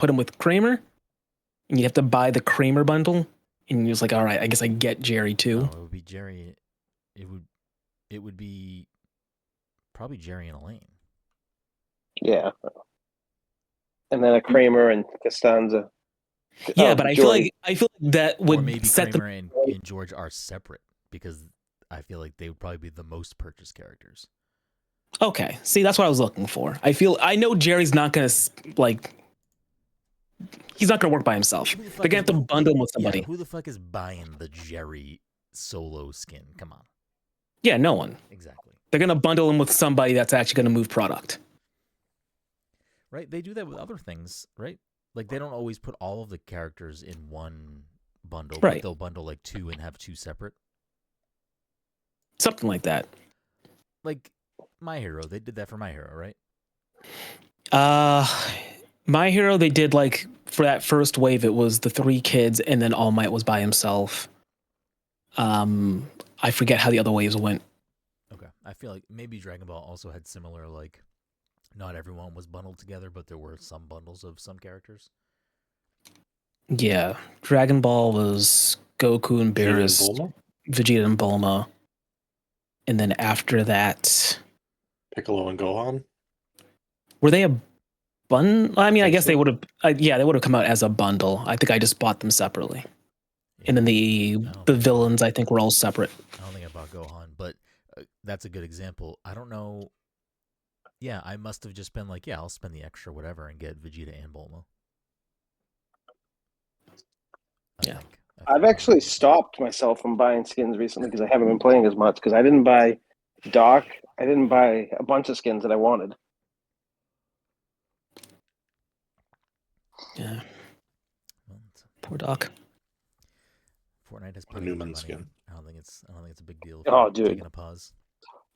put him with Kramer, and you have to buy the Kramer bundle, and you're just like, all right, I guess I get Jerry too. No, it would be Jerry. It would be probably Jerry and Elaine. Yeah. And then a Kramer and Costanza. Yeah, but I feel like that would or maybe set Kramer and George are separate because I feel like they would probably be the most purchased characters. Okay, see, that's what I was looking for. I know Jerry's not gonna he's not gonna work by himself. They're gonna have to bundle him with somebody. Yeah, who the fuck is buying the Jerry solo skin? Come on. Yeah, no one. Exactly. They're gonna bundle him with somebody that's actually gonna move product. Right? They do that with other things, right? Like they don't always put all of the characters in one bundle, right? But they'll bundle like two and have two separate. Something like that. Like My Hero, they did that for My Hero, right? My Hero, they did like for that first wave, it was the 3 kids, and then All Might was by himself. I forget how the other waves went. Okay, I feel like maybe Dragon Ball also had similar, like, not everyone was bundled together, but there were some bundles of some characters. Yeah, Dragon Ball was Goku and Beerus, Vegeta and Bulma, and then after that, Piccolo and Gohan. Were they a bundle? I mean, I guess they would have. Yeah, they would have come out as a bundle. I think I just bought them separately, and then the villains I think were all separate. I don't think I bought Gohan, but that's a good example. I don't know. Yeah, I must have just been like, yeah, I'll spend the extra whatever and get Vegeta and Bulma. I've actually stopped myself from buying skins recently because I haven't been playing as much because I didn't buy Doc. I didn't buy a bunch of skins that I wanted. Yeah. Poor Doc. Fortnite has plenty of money. Skin. I don't think it's a big deal. Oh, dude. Taking a pause.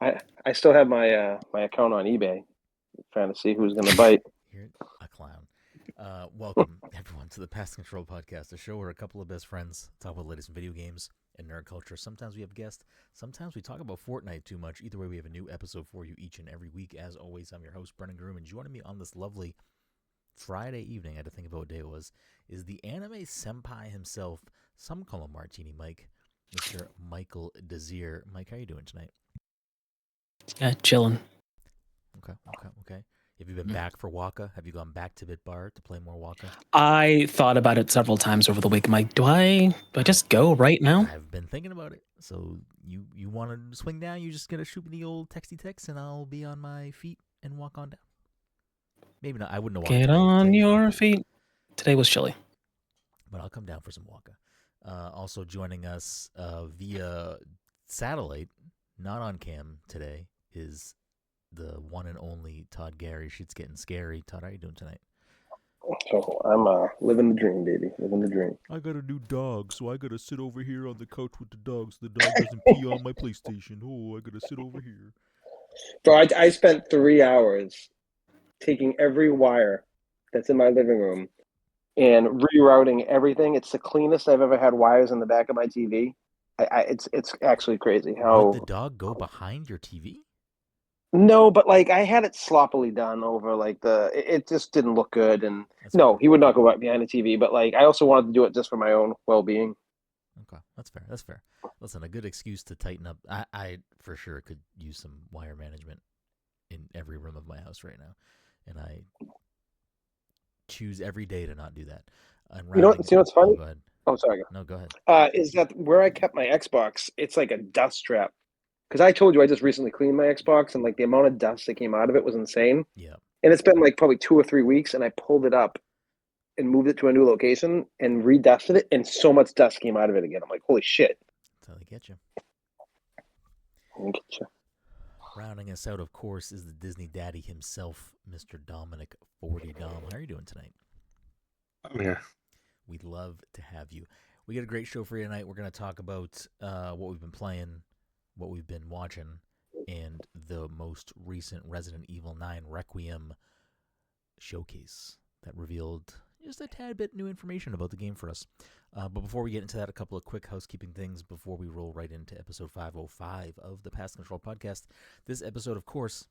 I still have my my account on eBay, trying to see who's gonna bite. You're a clown. Welcome everyone to the Pass Control Podcast, a show where a couple of best friends talk about the latest video games and nerd culture. Sometimes we have guests. Sometimes we talk about Fortnite too much. Either way, we have a new episode for you each and every week. As always, I'm your host, Brenden Groom, and joining me on this lovely Friday evening, I had to think about what day it was, is the anime senpai himself. Some call him Martini Mike, Mr. Michael Desir. Mike, how are you doing tonight? Yeah, chilling. Okay. Have you been back for Waka? Have you gone back to Bitbar to play more Waka? I thought about it several times over the week. I'm like, do I just go right now? I've been thinking about it. So you want to swing down? You just gotta shoot me the old texty text, and I'll be on my feet and walk on down. Maybe not. I wouldn't have walked. Get on your feet. Today was chilly, but I'll come down for some Waka. Also joining us via satellite, not on cam today, is the one and only Todd Gary. Shit's getting scary. Todd, how are you doing tonight? So I'm living the dream, baby. Living the dream. I got a new dog, so I gotta sit over here on the couch with the dogs. The dog doesn't pee on my PlayStation. Oh, I gotta sit over here. Bro, I spent 3 hours taking every wire that's in my living room and rerouting everything. It's the cleanest I've ever had wires in the back of my TV. It's actually crazy how. Did the dog go behind your TV? No, but like I had it sloppily done over like it just didn't look good, and no, he would not go right behind the TV. But like I also wanted to do it just for my own well-being. Okay, that's fair. Listen, a good excuse to tighten up. I for sure could use some wire management in every room of my house right now, and I choose every day to not do that. You know what's funny? Go ahead. Oh, sorry. No, go ahead. Is that where I kept my Xbox? It's like a dust trap. Because I told you I just recently cleaned my Xbox, and like the amount of dust that came out of it was insane. Yeah. And it's been like probably 2 or 3 weeks, and I pulled it up and moved it to a new location and redusted it, and so much dust came out of it again. I'm like, holy shit. That's how they get you. They get you. Rounding us out, of course, is the Disney daddy himself, Mr. Dominic 40 Dom. How are you doing tonight? I'm here. We'd love to have you. We got a great show for you tonight. We're going to talk about what we've been playing, what we've been watching, and the most recent Resident Evil 9 Requiem showcase that revealed just a tad bit new information about the game for us. But before we get into that, a couple of quick housekeeping things before we roll right into episode 505 of the Pass Control Podcast. This episode, of course,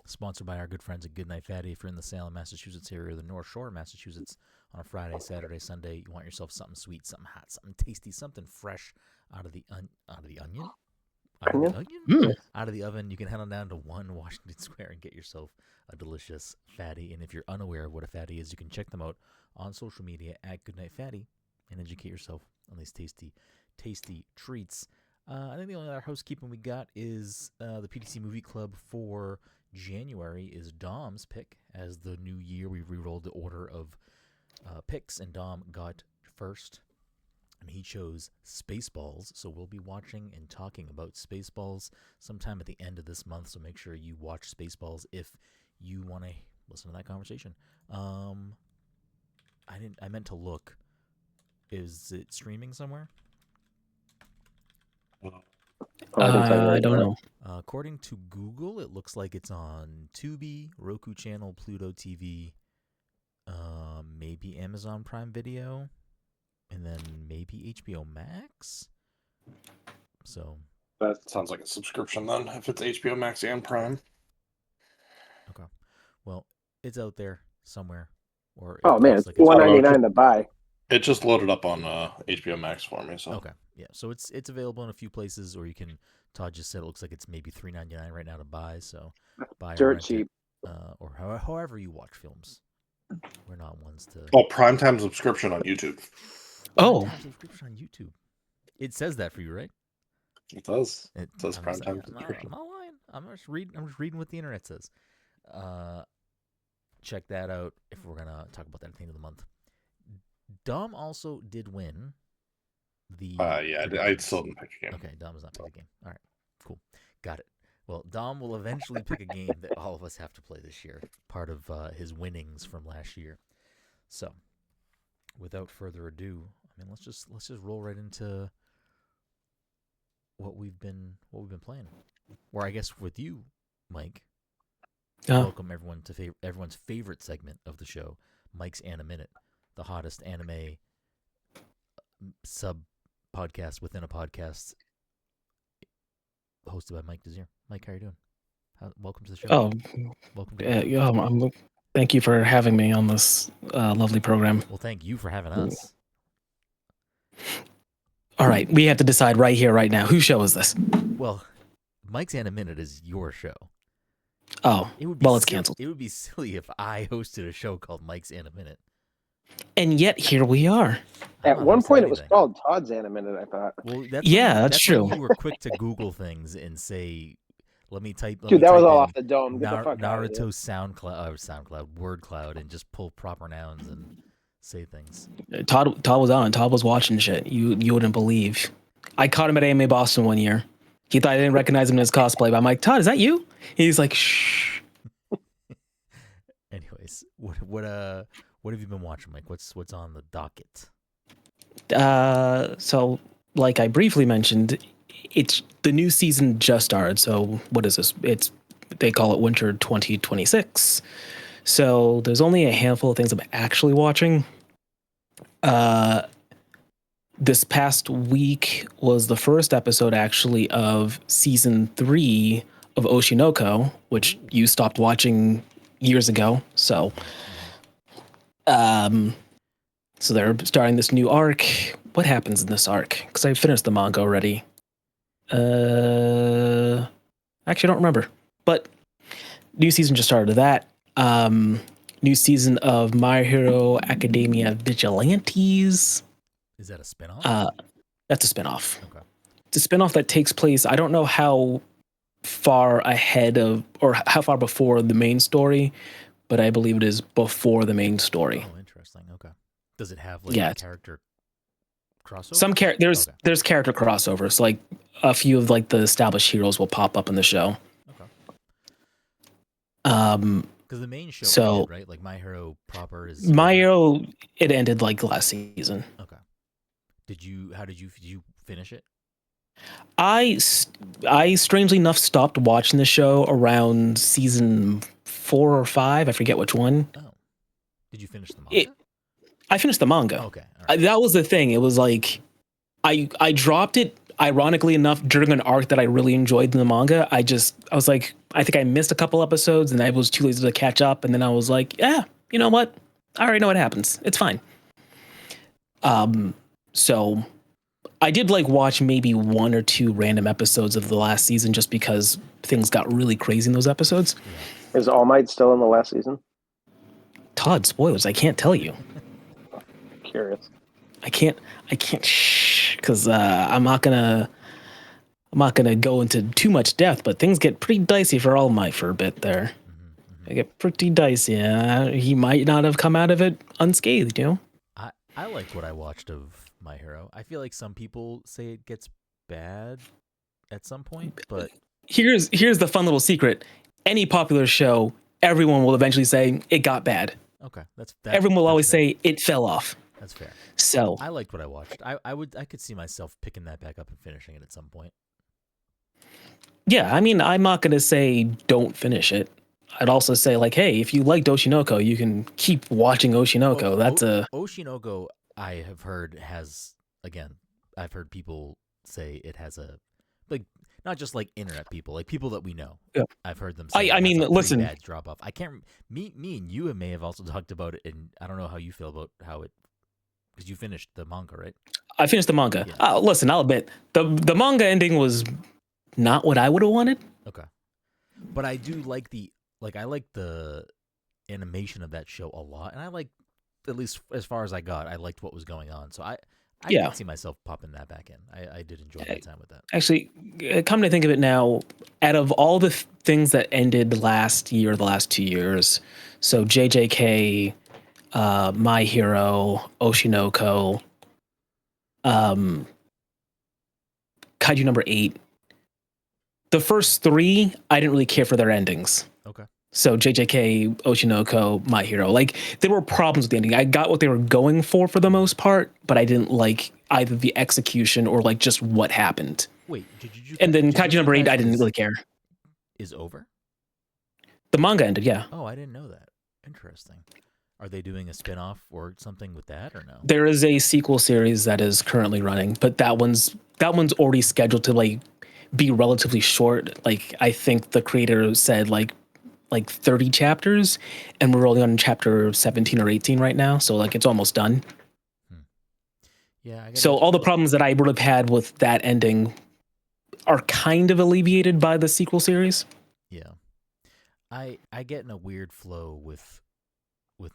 Sponsored by our good friends at Goodnight Fatty. If you're in the Salem, Massachusetts area or the North Shore of Massachusetts on a Friday, Saturday, Sunday, you want yourself something sweet, something hot, something tasty, something fresh out of the onion? Out of the onion? Out of the oven, you can head on down to 1 Washington Square and get yourself a delicious fatty. And if you're unaware of what a fatty is, you can check them out on social media at Goodnight Fatty and educate yourself on these tasty, tasty treats. I think the only other housekeeping we got is the PTC Movie Club for January is Dom's pick. As the new year, we re-rolled the order of picks, and Dom got first. And he chose Spaceballs, so we'll be watching and talking about Spaceballs sometime at the end of this month, so make sure you watch Spaceballs if you want to listen to that conversation. I meant to look. Is it streaming somewhere? I don't know. According to Google, it looks like it's on Tubi, Roku Channel, Pluto TV, maybe Amazon Prime Video, and then maybe HBO Max. So that sounds like a subscription then, if it's HBO Max and Prime. Okay. Well, it's out there somewhere. Or Oh man, it's like $1.99 to buy. It just loaded up on HBO Max for me. So okay, yeah. So it's available in a few places, or you can. Todd just said it looks like it's maybe $3.99 right now to buy. So buy Dirt cheap. or however you watch films. We're not ones to. Oh, primetime subscription on YouTube. Oh, subscription on YouTube. It says that for you, right? It does. It says primetime subscription. I'm not lying. I'm just reading what the internet says. Check that out if we're gonna talk about that at the end of the month. Dom also did win the. Yeah, I still didn't pick a game. Okay, Dom does not pick a game. All right, cool, got it. Well, Dom will eventually pick a game that all of us have to play this year, part of his winnings from last year. So, without further ado, I mean, let's just roll right into what we've been playing. Or I guess with you, Mike. Welcome everyone to everyone's favorite segment of the show, Mike's Animinute, the hottest anime sub podcast within a podcast, hosted by Mike Desir. Mike, how are you doing? Welcome to the show. Oh, welcome. To thank you for having me on this lovely program. Well, thank you for having us. All right, we have to decide right here, right now. Whose show is this? Well, Mike's Animinute is your show. Oh, it's canceled. It would be silly if I hosted a show called Mike's Animinute. And yet, here we are. At one point, it was called Todd's Animinute, I thought. Well, that's true. You were quick to Google things and say, let me type. Dude, that was all off the dome. Get the fuck Naruto SoundCloud, word cloud, and just pull proper nouns and say things. Todd was on. Todd was watching shit. You wouldn't believe. I caught him at AMA Boston one year. He thought I didn't recognize him in his cosplay, but I'm like, Todd, is that you? He's like, shh. Anyways, what have you been watching, Mike? What's on the docket? So like I briefly mentioned, it's the new season just started. So what is this? They call it Winter 2026. So there's only a handful of things I'm actually watching. This past week was the first episode actually of season 3 of Oshinoko, which you stopped watching years ago. So they're starting this new arc. What happens in this arc? Because I finished the manga already. Actually, I don't remember. But new season just started of that. New season of My Hero Academia Vigilantes. Is that a spinoff? That's a spinoff. Okay. It's a spinoff that takes place. I don't know how far ahead of or how far before the main story, but I believe it is before the main story. Oh, interesting. Okay. Does it have like character crossover? There's character crossovers. Like a few of like the established heroes will pop up in the show. Okay. Because the main show ended, right? Like My Hero proper is My Hero. It ended like last season. Okay. How did you finish it? I strangely enough stopped watching the show around season 4 or 5. I forget which one. Oh. Did you finish the manga? I finished the manga. Okay. All right. That was the thing. It was like I dropped it. ironically enough, during an arc that I really enjoyed in the manga, I was like, I think I missed a couple episodes and I was too lazy to catch up. And then I was like, yeah, you know what? I already know what happens. It's fine. So I did like watch maybe 1 or 2 random episodes of the last season just because things got really crazy in those episodes. Is All Might still in the last season? Todd, spoilers. I can't tell you. Curious. I can't shh, because I'm not gonna go into too much depth, but things get pretty dicey for All Might for a bit there. They get pretty dicey. He might not have come out of it unscathed, you know? I liked what I watched of My Hero. I feel like some people say it gets bad at some point, but here's the fun little secret. Any popular show, everyone will eventually say it got bad. Okay, everyone will always fair. say it fell off. That's fair. So I liked what I watched. I could see myself picking that back up and finishing it at some point. Yeah, I mean, I'm not gonna say don't finish it. I'd also say like, hey, if you liked Oshinoko, you can keep watching Oshinoko. Oshinoko, I have heard I've heard people say it has a like not just like internet people, like people that we know. Yeah. I've heard them say I mean, listen, bad drop off. I can't. Me and you may have also talked about it, and I don't know how you feel about how it because you finished the manga, right? I finished the manga. Yeah. Listen, I'll admit the manga ending was not what I would have wanted. Okay, but I do like I like the animation of that show a lot, and I like at least as far as I got, I liked what was going on. So I can see myself popping that back in. I did enjoy my time with that. Actually, come to think of it now, out of all the things that ended last year, the last 2 years, so JJK, My Hero, Oshinoko, Kaiju number 8. The first 3, I didn't really care for their endings. Okay. So JJK, Oshinoko, My Hero, like there were problems with the ending. I got what they were going for the most part, but I didn't like either the execution or like just what happened. Wait, and then Kaiju number 8, I didn't really care. Is over? The manga ended, yeah. Oh, I didn't know that. Interesting. Are they doing a spin-off or something with that or no? There is a sequel series that is currently running, but that one's already scheduled to like be relatively short. Like I think the creator said like 30 chapters, and we're only on chapter 17 or 18 right now, so like it's almost done. Yeah. So all the problems that I would have had with that ending are kind of alleviated by the sequel series. Yeah. I get in a weird flow with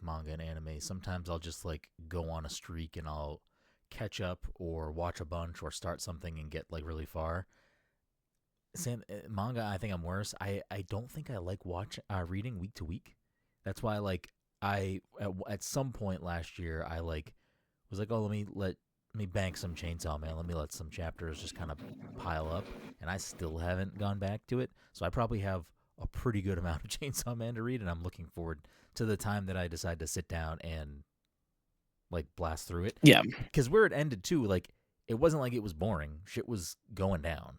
manga and anime. Sometimes I'll just like go on a streak and I'll catch up or watch a bunch or start something and get like really far. Manga, I think I'm worse. I don't think I like reading week to week. That's why like at some point last year I like was like, oh, let me bank some Chainsaw Man. Let me let some chapters just kind of pile up, and I still haven't gone back to it. So I probably have a pretty good amount of Chainsaw Man to read, and I'm looking forward to the time that I decide to sit down and like blast through it. Yeah, because where it ended too, like it wasn't like it was boring. Shit was going down.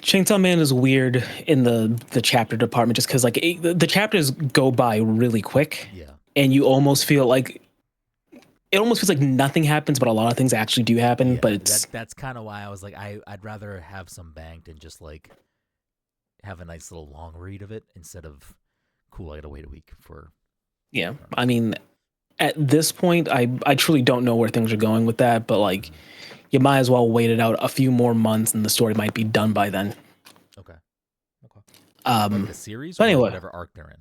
Chainsaw Man is weird in the chapter department just because like the chapters go by really quick. Yeah, and you almost feel like it almost feels like nothing happens, but a lot of things actually do happen. Yeah, but that's kind of why I was like, I'd rather have some banked and just like have a nice little long read of it instead of cool. I gotta wait a week for. Yeah, I mean, at this point, I truly don't know where things are going with that, but like. Mm-hmm. You might as well wait it out a few more months, and the story might be done by then. Okay. Like the series, or anyway, whatever arc they're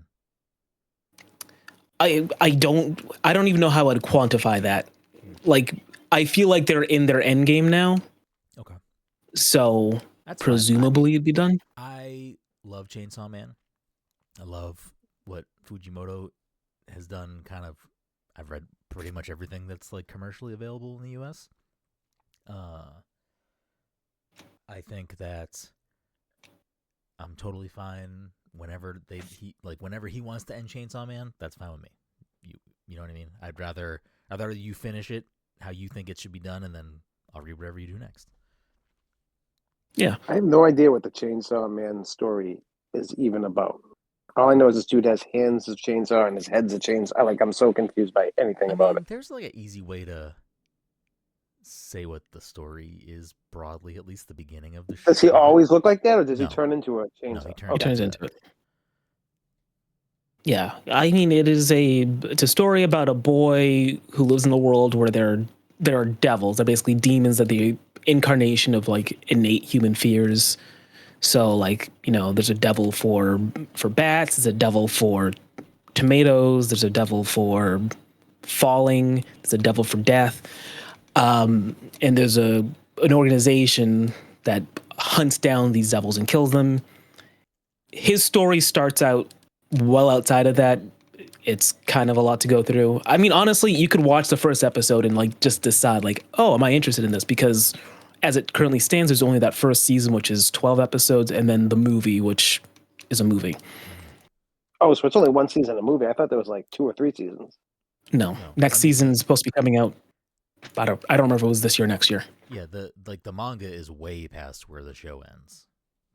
in. I don't even know how I'd quantify that. Like, I feel like they're in their end game now. Okay. So that's presumably it'd be done. I love Chainsaw Man. I love what Fujimoto has done. Kind of, I've read pretty much everything that's like commercially available in the U.S. I think that I'm totally fine whenever whenever he wants to end Chainsaw Man, that's fine with me. You know what I mean? I'd rather you finish it how you think it should be done, and then I'll read whatever you do next. Yeah. I have no idea what the Chainsaw Man story is even about. All I know is this dude has hands of chainsaw and his head's a chainsaw. I'm so confused by anything about it. There's like an easy way to say what the story is broadly, at least the beginning of the show. Does he always look like that, or does he No. turn into a chainsaw? No, he turns Okay. Turns into it. Yeah, I mean, it's a story about a boy who lives in a world where there are devils. They're basically demons that the incarnation of like innate human fears. So like, there's a devil for bats, there's a devil for tomatoes, there's a devil for falling, there's a devil for death. And there's an organization that hunts down these devils and kills them. His story starts out well outside of that. It's kind of a lot to go through. I mean, honestly, you could watch the first episode and like just decide like, oh, am I interested in this? Because as it currently stands, there's only that first season, which is 12 episodes, and then the movie, which is a movie. Oh, so it's only one season of movie. I thought there was like 2 or 3 seasons. No, next season is supposed to be coming out. I don't remember if it was this year or next year. Yeah, the manga is way past where the show ends.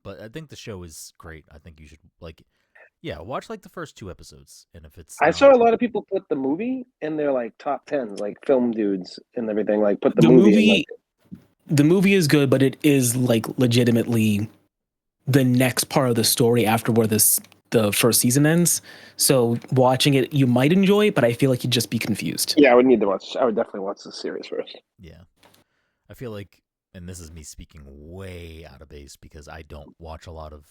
But I think the show is great. I think you should watch like the first 2 episodes, and if it's I saw a lot of people put the movie in their like top 10s, like film dudes and everything. Like put the movie in, like, the movie is good, but it is like legitimately the next part of the story after where the first season ends. So watching it, you might enjoy it, but I feel like you'd just be confused. Yeah, I would definitely watch the series first. Yeah. I feel like, and this is me speaking way out of base because I don't watch a lot of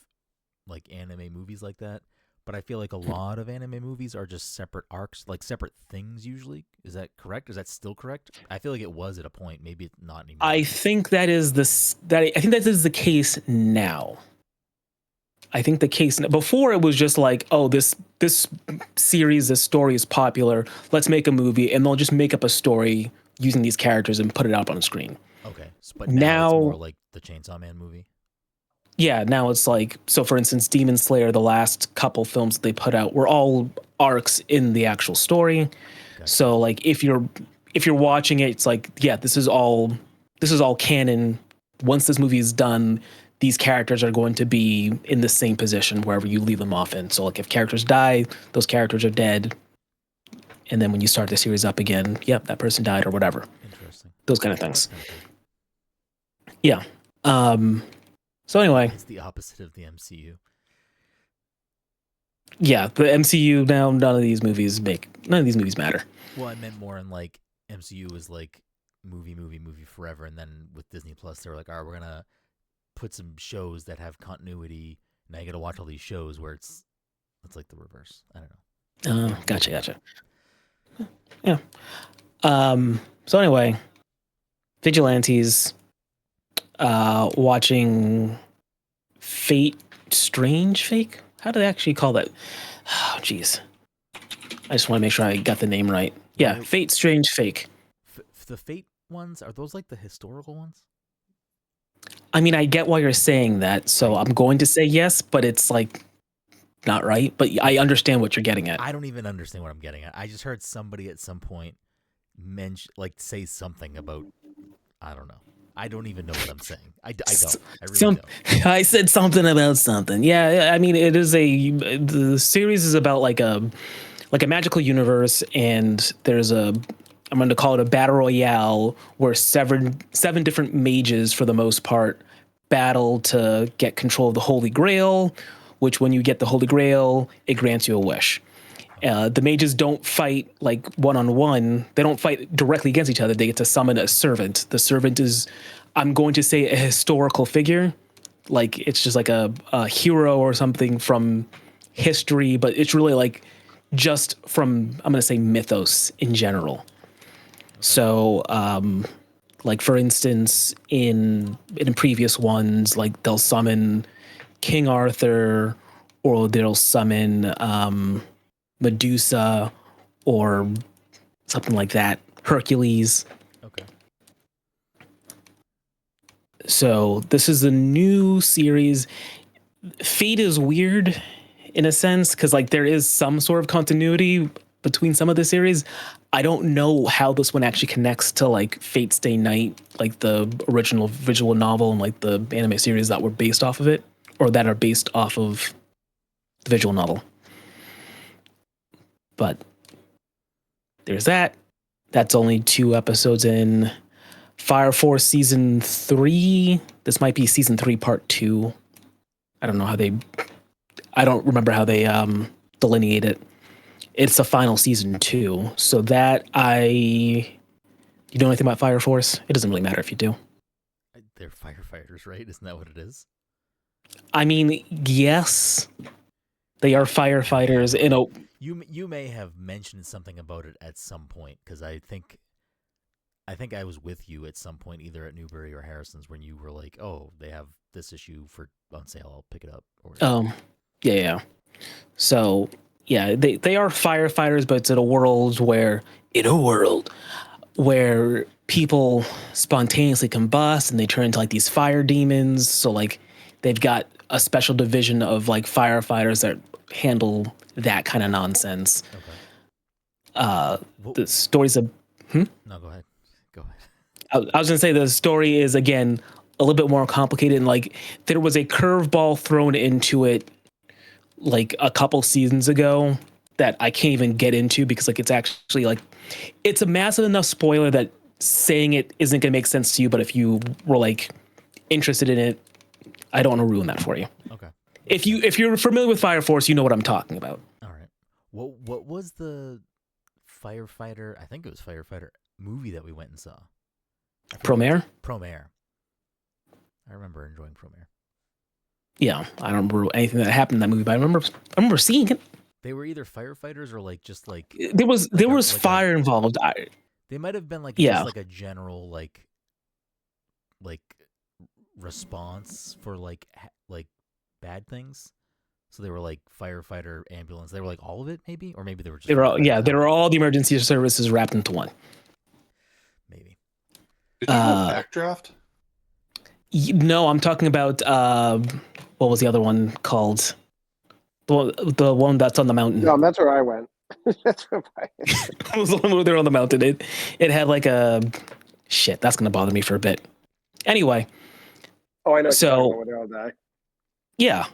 like anime movies like that, but I feel like a lot of anime movies are just separate arcs, like separate things usually. Is that correct? Is that still correct? I feel like it was at a point, maybe not anymore. I think that is the case now. I think the case before it was just like, oh, this series, this story is popular. Let's make a movie, and they'll just make up a story using these characters and put it up on screen. Okay, but now it's more like the Chainsaw Man movie. Yeah, now it's like, so for instance, Demon Slayer, the last couple films that they put out were all arcs in the actual story. Okay. So like if you're watching it, it's like, yeah, this is all canon. Once this movie is done, these characters are going to be in the same position wherever you leave them off in. So like if characters die, those characters are dead. And then when you start the series up again, yep, that person died or whatever. Interesting. Those kind of things. Yeah. So anyway, it's the opposite of the MCU. Yeah, the MCU now, none of these movies matter. Well, I meant more in like MCU is like movie forever, and then with Disney Plus, they were like, all right, we're gonna put some shows that have continuity. Now you got to watch all these shows where it's like the reverse. I don't know. Gotcha. Yeah. So anyway, Vigilantes, watching Strange Fake. How do they actually call that? Oh, jeez. I just want to make sure I got the name right. Yeah, Fate Strange Fake. The Fate ones, are those like the historical ones? I mean, I get why you're saying that, so I'm going to say yes, but it's like not right. But I understand what you're getting at. I don't even understand what I'm getting at. I just heard somebody at some point say something about, I don't know. I don't even know what I'm saying. I don't. I really don't. I said something about something. Yeah, I mean, the series is about like a magical universe, and there's I'm going to call it a battle royale where seven different mages, for the most part, battle to get control of the Holy Grail, which when you get the Holy Grail, it grants you a wish. The mages don't fight like one-on-one. They don't fight directly against each other. They get to summon a servant. The servant is, I'm going to say, a historical figure. Like it's just like a hero or something from history, but it's really like just from, I'm going to say, mythos in general. So, like for instance, in previous ones, like they'll summon King Arthur, or they'll summon Medusa, or something like that, Hercules. Okay. So this is a new series. Fate is weird in a sense because like there is some sort of continuity between some of the series. I don't know how this one actually connects to like Fate Stay Night, like the original visual novel and like the anime series that were based off of it, or that are based off of the visual novel. But there's that. That's only 2 episodes in. Fire Force season 3. This might be season 3 part 2. I don't know how they. I don't remember how they delineate it. It's the final season 2. So that You know anything about Fire Force? It doesn't really matter if you do. They're firefighters, right? Isn't that what it is? I mean, yes, they are firefighters. You may have mentioned something about it at some point, because I think I was with you at some point, either at Newbury or Harrison's, when you were like, "Oh, they have this issue on sale. I'll pick it up." Yeah. So yeah, they are firefighters, but it's in a world where people spontaneously combust and they turn into like these fire demons. So like they've got a special division of like firefighters that handle that kind of nonsense. Okay. The stories of No, go ahead. I was gonna say the story is again a little bit more complicated, and like there was a curveball thrown into it like a couple seasons ago that I can't even get into because like it's actually like it's a massive enough spoiler that saying it isn't gonna make sense to you, but if you were like interested in it, I don't want to ruin that for you. Okay. If you're familiar with Fire Force, you know what I'm talking about. All right. What was the firefighter? I think it was firefighter movie that we went and saw. Promare? Promare. I remember enjoying Promare. Yeah, I don't remember anything that happened in that movie, but I remember seeing it. They were either firefighters or like just like there was fire involved. They might have been like just like a general like response for like bad things. So they were like firefighter, ambulance. They were like all of it, maybe, or maybe they were just. They were all the emergency services wrapped into one. Maybe. Did you have Backdraft? No, I'm talking about what was the other one called? The one that's on the mountain. No, that's where I went. That's where it was the one where they're on the mountain. It had like a shit. That's gonna bother me for a bit. Anyway. Oh, I know. So where they all die. Yeah.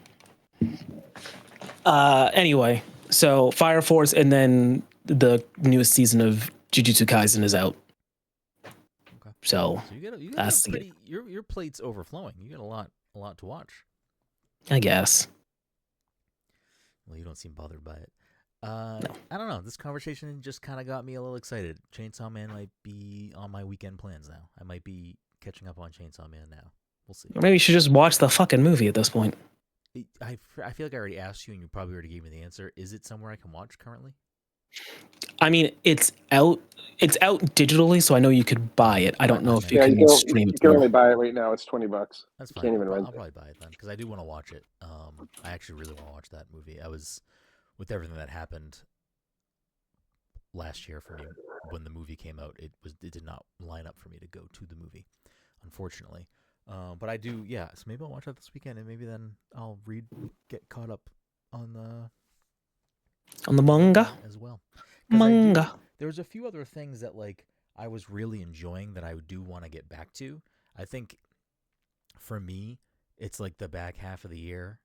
Anyway, so Fire Force, and then the newest season of Jujutsu Kaisen is out. Okay. So you got your plate's overflowing. You got a lot to watch. I guess. Well, you don't seem bothered by it. No. I don't know. This conversation just kind of got me a little excited. Chainsaw Man might be on my weekend plans now. I might be catching up on Chainsaw Man now. We'll see. Or maybe you should just watch the fucking movie at this point. I feel like I already asked you, and you probably already gave me the answer. Is it somewhere I can watch currently? I mean, it's out digitally, so I know you could buy it. I don't know if you can stream it. You can only buy it right now. It's $20. That's fine. Can't even rent I'll probably buy it then, because I do want to watch it. I actually really want to watch that movie. I was, with everything that happened last year for me when the movie came out, it did not line up for me to go to the movie, unfortunately. But I do, yeah. So maybe I'll watch that this weekend, and maybe then I'll get caught up on the manga as well. Manga. There was a few other things that like I was really enjoying that I do want to get back to. I think for me, it's like the back half of the year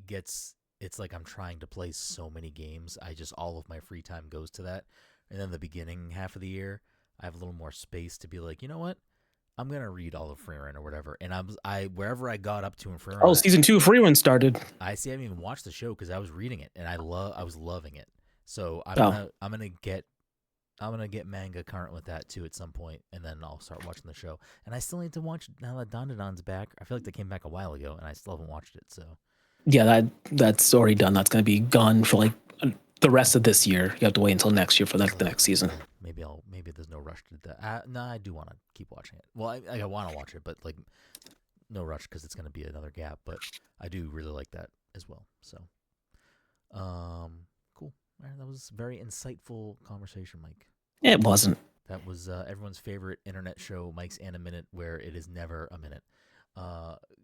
it's like I'm trying to play so many games. All of my free time goes to that. And then the beginning half of the year, I have a little more space to be like, you know what? I'm gonna read all of Freerun or whatever, and I wherever I got up to in Freerun. Oh, season 2 of Freerun started. I haven't even watched the show because I was reading it, and I was loving it. So I'm gonna get manga current with that too at some point, and then I'll start watching the show. And I still need to watch now that Dandadan's back. I feel like they came back a while ago, and I still haven't watched it. So yeah, that's already done. That's gonna be gone for like the rest of this year. You have to wait until next year for the next season. Maybe there's no rush to that. No, I do want to keep watching it. Well, I want to watch it, but like no rush because it's going to be another gap. But I do really like that as well. So, cool. All right, that was a very insightful conversation, Mike. It wasn't. That was everyone's favorite internet show, Mike's Animinute, where it is never a minute.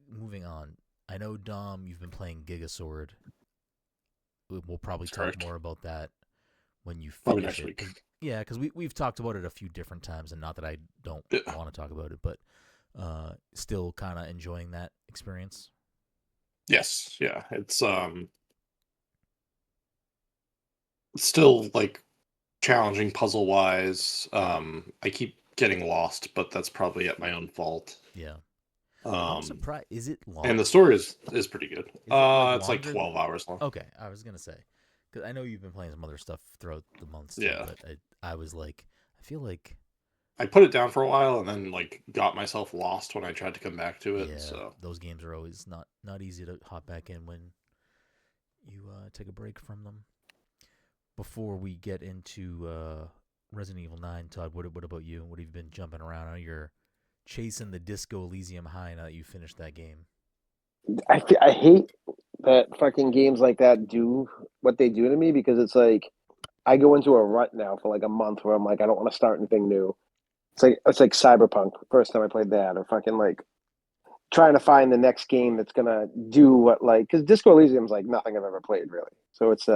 Moving on. I know, Dom, you've been playing Gigasword. We'll probably talk more about that when you finish it. Yeah, because we've talked about it a few different times, and not that I don't want to talk about it, but still kind of enjoying that experience. Yes, yeah, it's still like challenging puzzle wise. I keep getting lost, but that's probably at my own fault. Yeah. I'm surprised. Is it long? And the story is pretty good. It's like 12 hours long. Okay, I was gonna say, because I know you've been playing some other stuff throughout the months too. Yeah. But I was like, I feel like I put it down for a while and then like got myself lost when I tried to come back to it. yeah, So those games are always not easy to hop back in when you take a break from them. Before we get into Resident Evil 9, Todd, what about you? What have you been jumping around? I know you're chasing the Disco Elysium high now that you finished that game. I hate that fucking games like that do what they do to me, because it's like I go into a rut now for like a month where I'm like, I don't want to start anything new. It's like Cyberpunk. First time I played that, or fucking like trying to find the next game that's gonna do what, like, because Disco Elysium's like nothing I've ever played really. So it's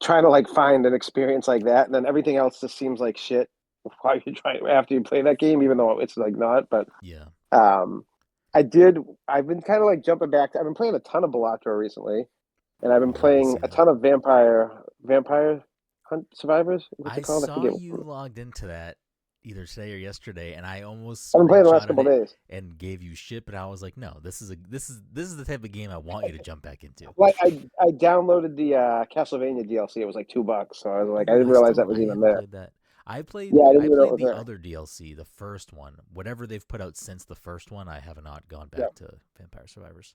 trying to like find an experience like that, and then everything else just seems like shit while you try after you play that game, even though it's like not. But Yeah. I've been kind of like jumping back. I've been playing a ton of Balatro recently, and I've been Yeah, playing a same. ton of Vampire Hunt Survivors. What's I it called? I saw forget. you logged into that either today or yesterday, and I almost I've been playing the last screenshotted couple it days. and gave you shit, but I was like, no, this is the type of game I want you to jump back into. Like I downloaded the Castlevania DLC. It was like $2, so I was like, I Ooh, didn't realize that was I even haven't there. played that. Yeah, I didn't I even know it played was the there. other DLC, the first one. Whatever they've put out since the first one, I have not gone Yeah, back to Vampire Survivors.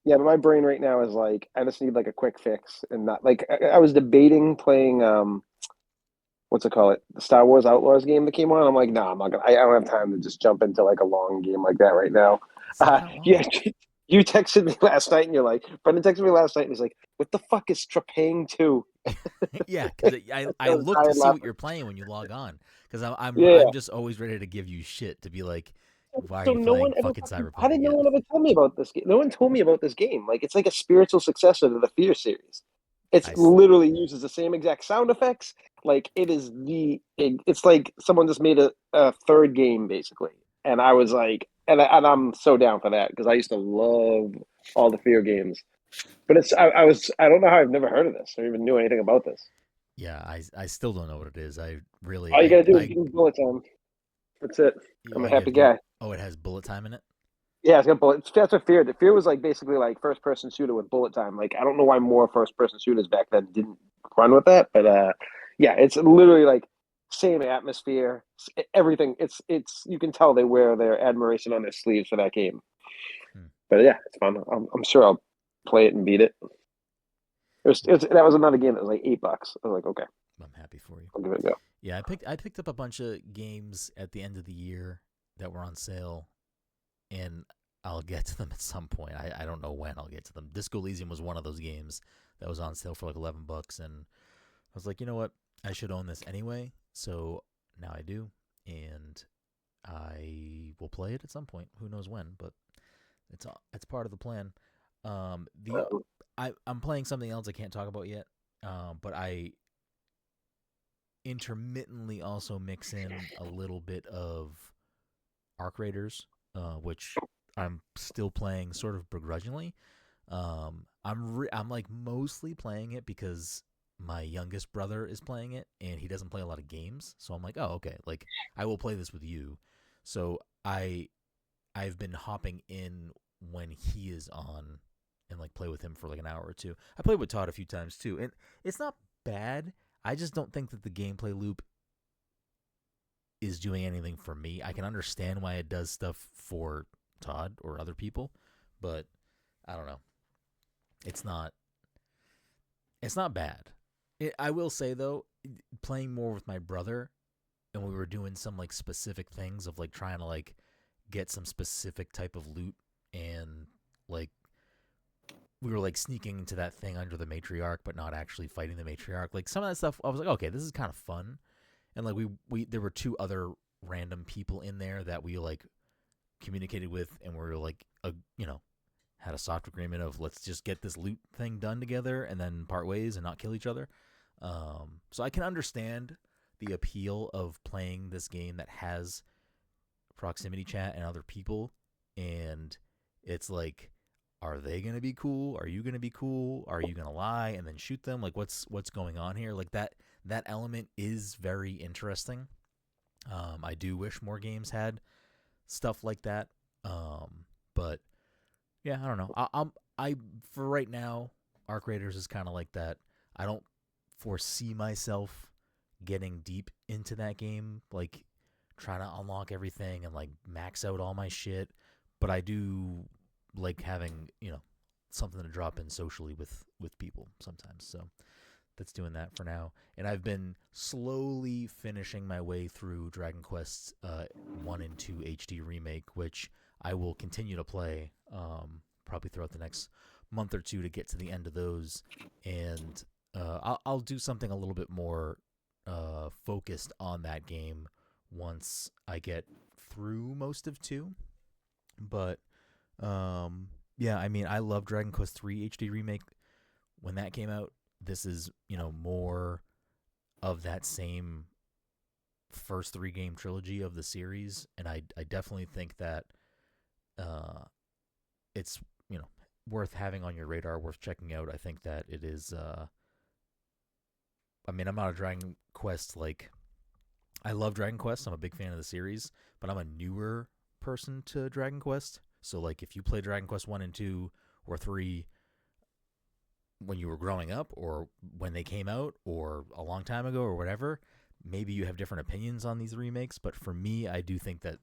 yeah, but my brain right now is like, I just need like a quick fix, and not like I was debating playing what's it called? The Star Wars Outlaws game that came on. I'm like, nah, I'm not gonna. I don't have time to just jump into like a long game like that right now. It's not that long. Yeah, you texted me last night, and you're like, Brendan texted me last night, and he's like, what the fuck is Trepang 2? Yeah, because I I was look to dying see what laughing. you're playing when you log on. Because Yeah. I'm just always ready to give you shit to be like, why are So you no one playing ever fucking how Cyberpunk did no again? one ever tell me about this game? No one told me about this game. Like, it's like a spiritual successor to the Fear series. It's I literally uses the same exact sound effects. Like, it's like someone just made a third game basically. And I was like, and I'm so down for that, because I used to love all the Fear games. But I don't know how I've never heard of this or even knew anything about this. yeah, I still don't know what it is. I really All you gotta do is give me bullet time. That's it. I'm oh, a you have happy to give guy. oh, it has bullet time in it. Yeah, it's got bullet. That's what Fear. The Fear was like basically like first person shooter with bullet time. Like, I don't know why more first person shooters back then didn't run with that, but yeah, it's literally like same atmosphere, everything. It's you can tell they wear their admiration on their sleeves for that game. Hmm. But yeah, it's fun. I'm sure I'll play it and beat it. That was another game that was like $8. I was like, okay, I'm happy for you. I'll give it a go. Yeah, I picked up a bunch of games at the end of the year that were on sale, and I'll get to them at some point. I don't know when I'll get to them. Disco Elysium was one of those games that was on sale for like $11, and I was like, you know what? I should own this anyway. So now I do, and I will play it at some point. Who knows when? But it's part of the plan. I'm playing something else I can't talk about yet. But I intermittently also mix in a little bit of Arc Raiders, which I'm still playing sort of begrudgingly. I'm like mostly playing it because my youngest brother is playing it and he doesn't play a lot of games. So I'm like, oh, okay, like I will play this with you. So I've been hopping in when he is on and like play with him for like an hour or two. I played with Todd a few times too, and it's not bad. I just don't think that the gameplay loop is doing anything for me. I can understand why it does stuff for Todd or other people, but I don't know. It's not bad. I will say though, playing more with my brother, and we were doing some like specific things of like trying to like get some specific type of loot, and like we were like sneaking into that thing under the matriarch but not actually fighting the matriarch. Like some of that stuff I was like, okay, this is kind of fun. And like we there were two other random people in there that we like communicated with, and we were like had a soft agreement of let's just get this loot thing done together and then part ways and not kill each other. So I can understand the appeal of playing this game that has proximity chat and other people, and it's like, are they gonna be cool? Are you gonna be cool? Are you gonna lie and then shoot them? Like what's going on here? Like that element is very interesting. I do wish more games had stuff like that. But yeah, I don't know. I for right now, Arc Raiders is kind of like that. I don't foresee myself getting deep into that game, like trying to unlock everything and like max out all my shit. But I do like having something to drop in socially with people sometimes. So that's doing that for now. And I've been slowly finishing my way through Dragon Quest 1 and 2 HD Remake, which I will continue to play probably throughout the next month or two to get to the end of those. And I'll do something a little bit more focused on that game once I get through most of 2. But yeah, I mean, I love Dragon Quest 3 HD Remake when that came out. This is, more of that same first 3 game trilogy of the series, and I definitely think that it's, worth having on your radar, worth checking out. I think that it is I mean, I'm not a Dragon Quest I love Dragon Quest. I'm a big fan of the series, but I'm a newer person to Dragon Quest. So like if you play Dragon Quest 1 and 2 or 3 when you were growing up or when they came out or a long time ago or whatever, maybe you have different opinions on these remakes, but for me, I do think that,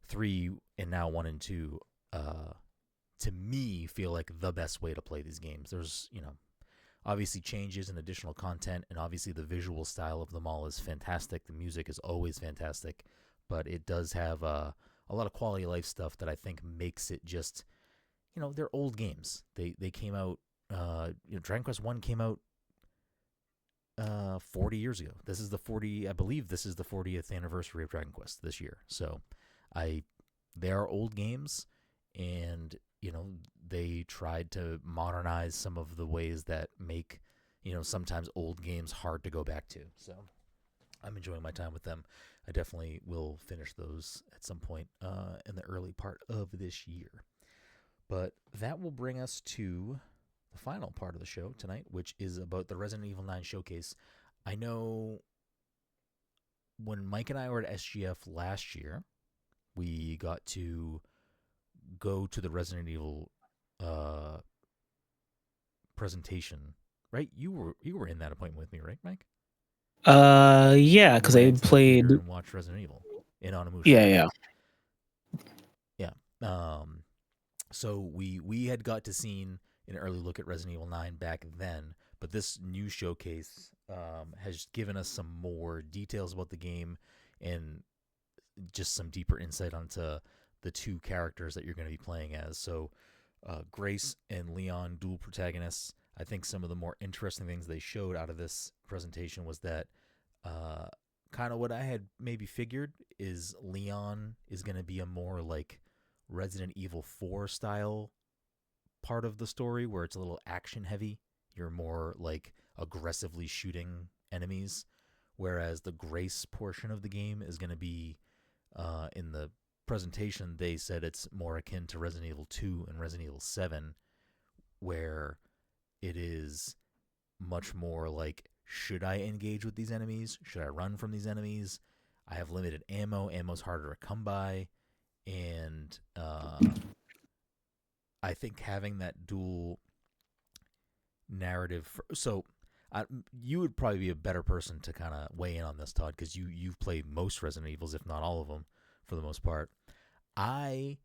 3 and now 1 and 2 to me feel like the best way to play these games. There's, obviously changes and additional content, and obviously the visual style of them all is fantastic. The music is always fantastic, but it does have a lot of quality of life stuff that I think makes it just, they're old games. They came out, Dragon Quest 1 came out 40 years ago. I believe this is the 40th anniversary of Dragon Quest this year. So they are old games, and they tried to modernize some of the ways that make sometimes old games hard to go back to. So I'm enjoying my time with them. I definitely will finish those at some point in the early part of this year. But that will bring us to the final part of the show tonight, which is about the Resident Evil 9 showcase. I know when Mike and I were at SGF last year, we got to go to the Resident Evil presentation, right? You were in that appointment with me, right, Mike? Yeah, because I played. And watched Resident Evil in Onimusha. Yeah. So we had got to see an early look at Resident Evil 9 back then, but this new showcase has given us some more details about the game and just some deeper insight onto the 2 characters that you're going to be playing as. So Grace and Leon, dual protagonists. I think some of the more interesting things they showed out of this presentation was that kind of what I had maybe figured is Leon is going to be a more like Resident Evil 4 style part of the story where it's a little action heavy. You're more like aggressively shooting enemies, whereas the Grace portion of the game is going to be in the presentation, they said it's more akin to Resident Evil 2 and Resident Evil 7, where it is much more like, should I engage with these enemies? Should I run from these enemies? I have limited ammo. Ammo's harder to come by. And I think having that dual narrative... you would probably be a better person to kind of weigh in on this, Todd, because you've played most Resident Evils, if not all of them, for the most part. I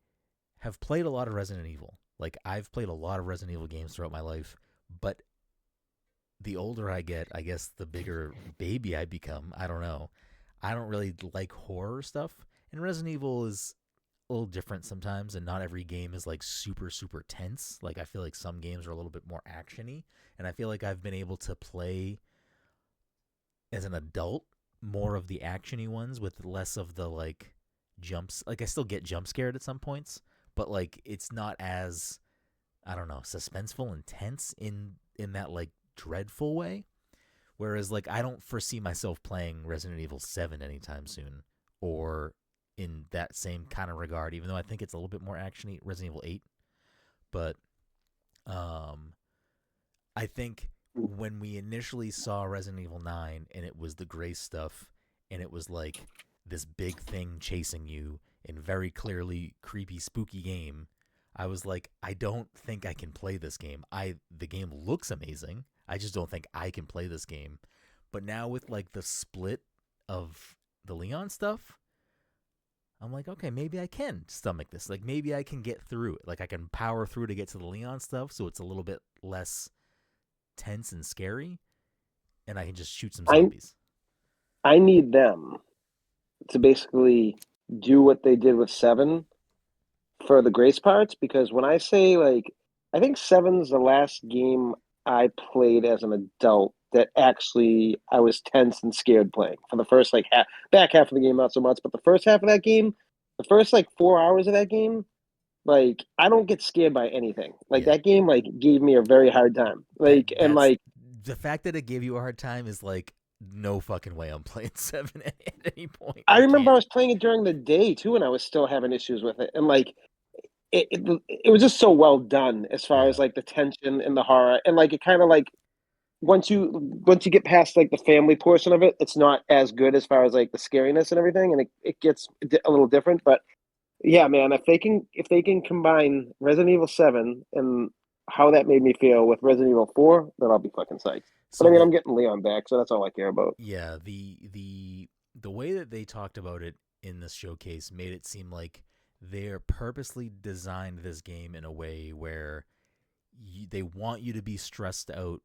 have played a lot of Resident Evil. Like, I've played a lot of Resident Evil games throughout my life, but the older I get, I guess the bigger baby I become. I don't know. I don't really like horror stuff, and Resident Evil is a little different sometimes, and not every game is like super, super tense. Like, I feel like some games are a little bit more action-y, and I feel like I've been able to play as an adult more of the action-y ones with less of the like jumps. Like, I still get jump scared at some points, but like it's not as, I don't know, suspenseful and tense in that like dreadful way. Whereas like I don't foresee myself playing Resident Evil 7 anytime soon, or in that same kind of regard, even though I think it's a little bit more actiony, Resident Evil 8. But I think when we initially saw Resident Evil 9 and it was the Grace stuff, and it was like this big thing chasing you in very clearly creepy, spooky game, I was like, I don't think I can play this game. The game looks amazing. I just don't think I can play this game. But now with like the split of the Leon stuff, I'm like, okay, maybe I can stomach this. Like maybe I can get through it. Like I can power through to get to the Leon stuff, so it's a little bit less tense and scary, and I can just shoot some zombies. I need them to basically do what they did with 7 for the grace parts, because when I say, like, I think 7's the last game I played as an adult that actually I was tense and scared playing. For the first like back half of the game, not so much, but the first half of that game, the first like 4 hours of that game, like I don't get scared by anything. Like Yeah. that game like gave me a very hard time. Like and That's like the fact that it gave you a hard time is like no fucking way I'm playing 7 at any point. I remember I can't. was playing it during the day too, and I was still having issues with it. And like it was just so well done as far Yeah. as like the tension and the horror, and like it kind of like once you get past like the family portion of it, it's not as good as far as like the scariness and everything, and it gets a little different. But yeah, man, if they can combine Resident Evil 7 and how that made me feel with Resident Evil 4, then I'll be fucking psyched. But So I mean, I'm getting Leon back, so that's all I care about. yeah, the way that they talked about it in this showcase made it seem like they're purposely designed this game in a way where they want you to be stressed out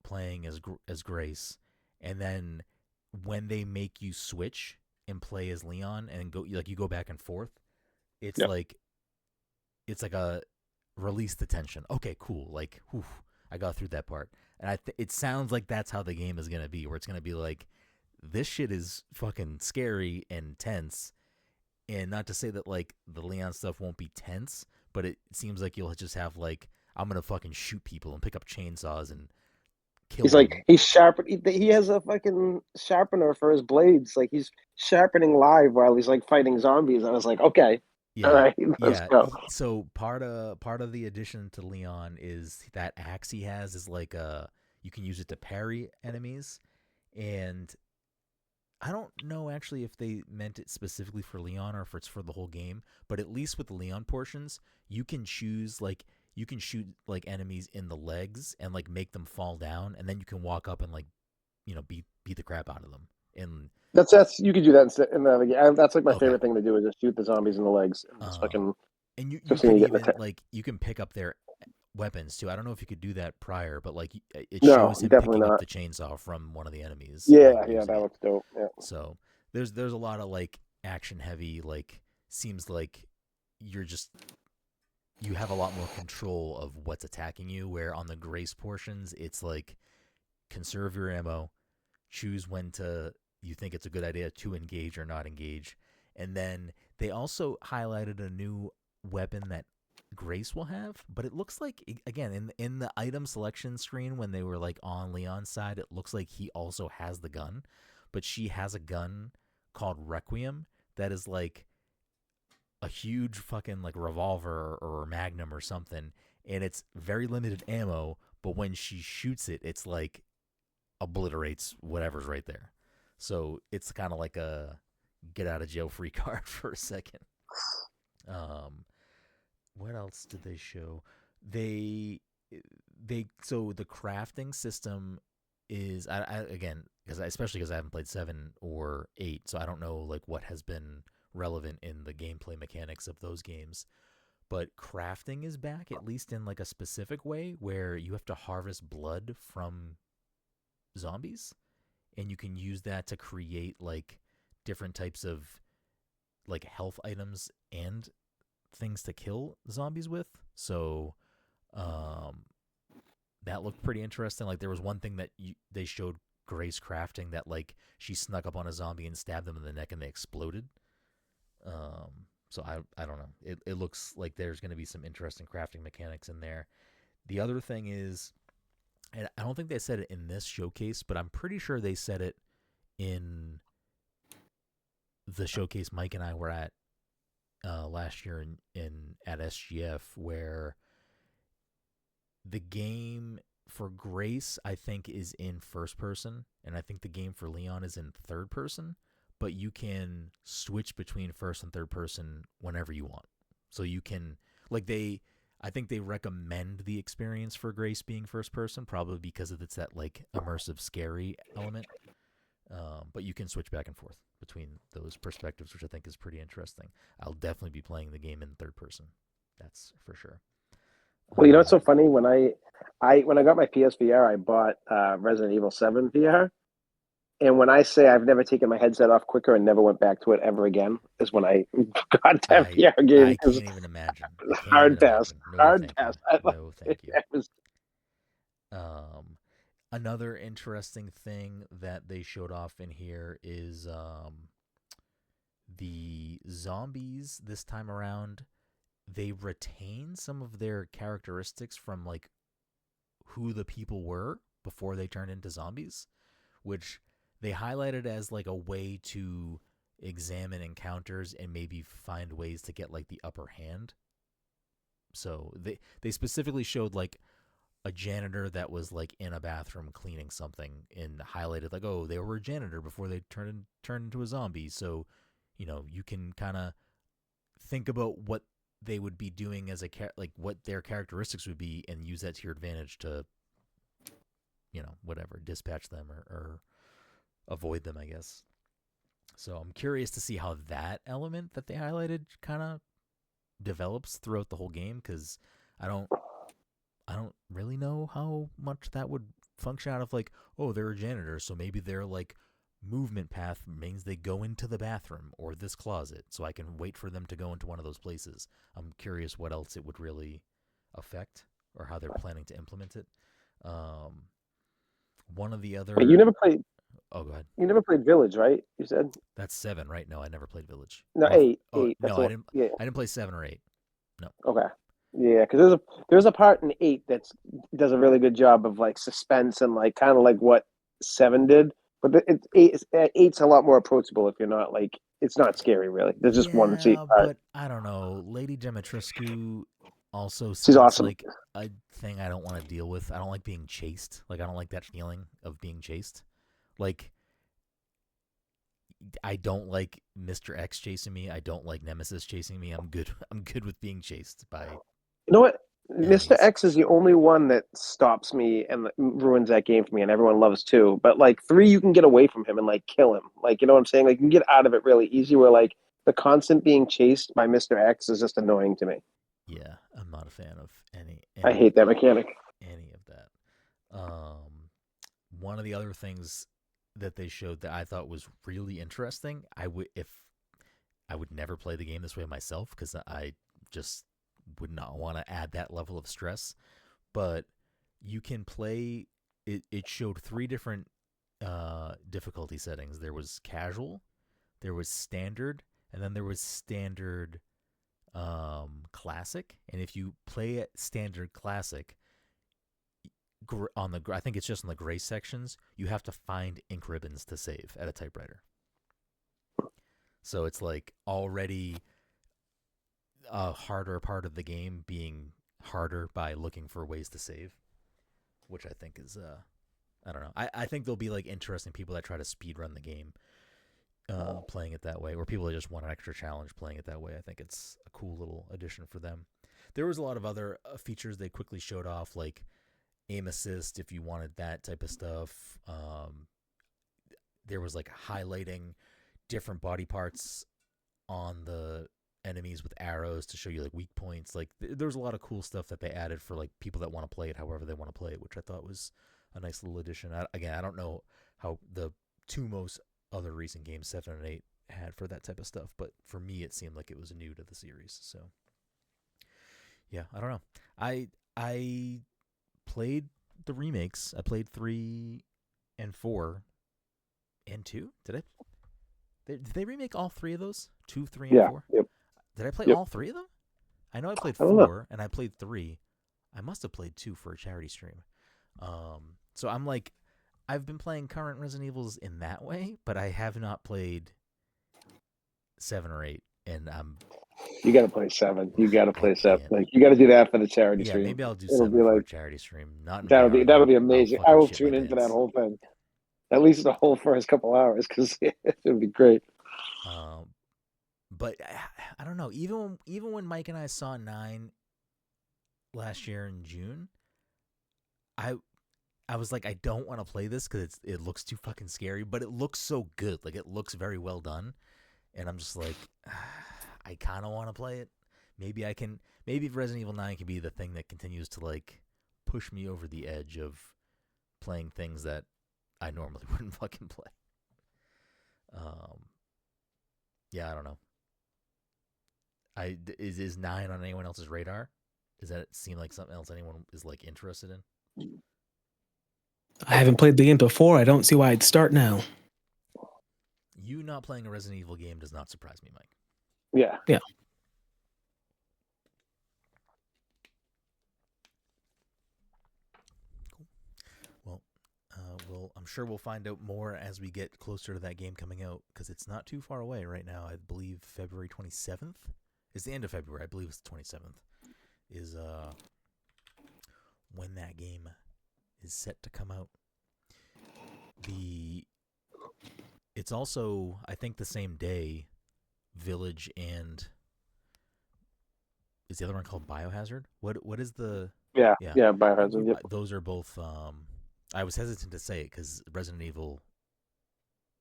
playing as Grace, and then when they make you switch and play as Leon and go like you go back and forth, it's Yeah. like a release the tension. Okay, cool. Like, whew, I got through that part, and it sounds like that's how the game is gonna be, where it's gonna be like, this shit is fucking scary and tense, and not to say that like the Leon stuff won't be tense, but it seems like you'll just have like, I'm gonna fucking shoot people and pick up chainsaws and kill He's them. like he's sharp. He has a fucking sharpener for his blades. Like he's sharpening live while he's like fighting zombies. I was like, okay, all right, let's go. So part of the addition to Leon is that axe he has is like you can use it to parry enemies, and I don't know actually if they meant it specifically for Leon or if it's for the whole game, but at least with the Leon portions, you can choose like you can shoot like enemies in the legs and like make them fall down, and then you can walk up and like beat the crap out of them. And That's you could do that instead. That's like my okay, favorite thing to do is just shoot the zombies in the legs. And just fucking. and you Just can get even like you can pick up their weapons too. I don't know if you could do that prior, but like it No, shows him definitely picking up not. the chainsaw from one of the enemies. Yeah, And yeah, using that it. looks dope. Yeah. So there's a lot of like action heavy. Like seems like you have a lot more control of what's attacking you. Where on the Grace portions, it's like conserve your ammo, choose when to you think it's a good idea to engage or not engage, and then they also highlighted a new weapon that Grace will have, but it looks like again in the item selection screen when they were like on Leon's side, it looks like he also has the gun, but she has a gun called Requiem that is like a huge fucking like revolver or magnum or something, and it's very limited ammo, but when she shoots it, it's like obliterates whatever's right there. So it's kind of like a get out of jail free card for a second. What else did they show? They so the crafting system is I again especially because I haven't played 7 or 8, so I don't know like what has been relevant in the gameplay mechanics of those games. But crafting is back, at least in like a specific way where you have to harvest blood from zombies, and you can use that to create like different types of like health items and things to kill zombies with. So that looked pretty interesting. Like there was one thing that they showed Grace crafting that like she snuck up on a zombie and stabbed them in the neck and they exploded. So I don't know. It looks like there's going to be some interesting crafting mechanics in there. The other thing is, and I don't think they said it in this showcase, but I'm pretty sure they said it in the showcase Mike and I were at last year in at SGF, where the game for Grace I think is in first person, and I think the game for Leon is in third person. but you can switch between first and third person whenever you want. So you can, like, I think they recommend the experience for Grace being first person, probably because it's that, like, immersive, scary element. But you can switch back and forth between those perspectives, which I think is pretty interesting. I'll definitely be playing the game in third person. That's for sure. Well, you know what's so funny? When I got my PSVR, I bought Resident Evil 7 VR. And when I say I've never taken my headset off quicker and never went back to it ever again, is when I got that VR game. I can't even imagine. Hard pass. No, Hard thank pass. you. No, thank you. It was... Another interesting thing that they showed off in here is the zombies this time around. They retain some of their characteristics from, like, who the people were before they turned into zombies, which they highlighted as, like, a way to examine encounters and maybe find ways to get, like, the upper hand. So they specifically showed, like, a janitor that was, like, in a bathroom cleaning something and highlighted, like, oh, they were a janitor before they turned into a zombie. So, you know, you can kind of think about what they would be doing as like what their characteristics would be and use that to your advantage to, you know, whatever, dispatch them or avoid them, I guess. So I'm curious to see how that element that they highlighted kind of develops throughout the whole game, because I don't really know how much that would function out of, like, oh, they're a janitor, so maybe their, like, movement path means they go into the bathroom or this closet, so I can wait for them to go into one of those places. I'm curious what else it would really affect or how they're planning to implement it. One of the other... But you never played... Oh, go ahead. You never played Village, right? You said? That's 7, right? No, I never played Village. No, Or, 8. Oh, 8. That's no, all, I didn't play 7 or 8. No. Okay. Yeah, because there's a part in 8 that does a really good job of, like, suspense and, like, kind of like what 7 did. But eight's a lot more approachable if you're not, like, it's not scary, really. There's just one seat. But I don't know. Lady Dimitrescu also She's seems awesome. like a thing I don't want to deal with. I don't like being chased. Like, I don't like that feeling of being chased. Like, I don't like Mr. X chasing me. I don't like Nemesis chasing me. I'm good with being chased by... You know what? enemies. Mr. X is the only one that stops me and ruins that game for me, and everyone loves 2. But, like, 3, you can get away from him and, like, kill him. Like, you know what I'm saying? Like, you can get out of it really easy, where, like, the constant being chased by Mr. X is just annoying to me. Yeah, I'm not a fan of any I hate that mechanic. Any of that. One of the other things that they showed that I thought was really interesting, I would never play the game this way myself, because I just would not want to add that level of stress. But you can play it. It showed 3 different difficulty settings. There was casual, there was standard, and then there was standard classic. And if you play at standard classic, I think it's just on the gray sections, you have to find ink ribbons to save at a typewriter. So it's, like, already a harder part of the game being harder by looking for ways to save, which I think is I don't know. I think there'll be, like, interesting people that try to speedrun the game playing it that way, or people that just want an extra challenge playing it that way. I think it's a cool little addition for them. There was a lot of other features they quickly showed off, like aim assist if you wanted that type of stuff. There was, like, highlighting different body parts on the enemies with arrows to show you, like, weak points. Like, there's a lot of cool stuff that they added for, like, people that want to play it however they want to play it, which I thought was a nice little addition. I don't know how the 2 most other recent games, 7 and 8, had for that type of stuff, but for me it seemed like it was new to the series. So yeah, I don't know. I played the remakes. I played 3 and 4 and 2. Did they remake all 3 of those? 2, 3, and 4? Yep. Did I play all 3 of them? I know I played 4 and I played 3. I must have played 2 for a charity stream. So I'm like, I've been playing current Resident Evils in that way, but I have not played 7 or 8. And you got to play 7. You got to play 7. Like, you got to do that for the charity stream. Maybe I'll do It'll 7 be for like, a charity stream. Not that'll be amazing. I will tune in in for that whole thing. At least the whole first couple hours, because it would be great. But I don't know. Even when Mike and I saw 9 last year in June, I was like, I don't want to play this because it looks too fucking scary. But it looks so good. Like, it looks very well done, and I'm just like, I kind of want to play it. Maybe I can. Maybe Resident Evil 9 can be the thing that continues to like push me over the edge of playing things that I normally wouldn't fucking play. Yeah, I don't know. Is 9 on anyone else's radar? Does that seem like something else anyone is like interested in? I haven't played the game before. I don't see why I'd start now. You not playing a Resident Evil game does not surprise me, Mike. Yeah. Yeah. Cool. Well, I'm sure we'll find out more as we get closer to that game coming out, because it's not too far away right now. I believe February 27th is the end of February. I believe it's the 27th is when that game is set to come out. It's also, I think, the same day Village and is the other one called Biohazard? What is the Yeah, Biohazard. Yep. Those are both. I was hesitant to say it because Resident Evil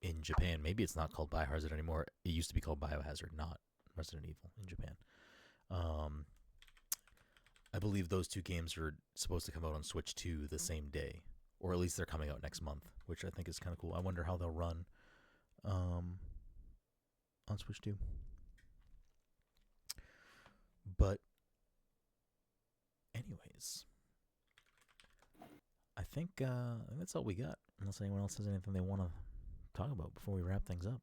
in Japan, maybe it's not called Biohazard anymore. It used to be called Biohazard, not Resident Evil in Japan. I believe those two games are supposed to come out on Switch 2 the same day, or at least they're coming out next month, which I think is kind of cool. I wonder how they'll run on Switch 2. But anyways, I think that's all we got, unless anyone else has anything they want to talk about before we wrap things up.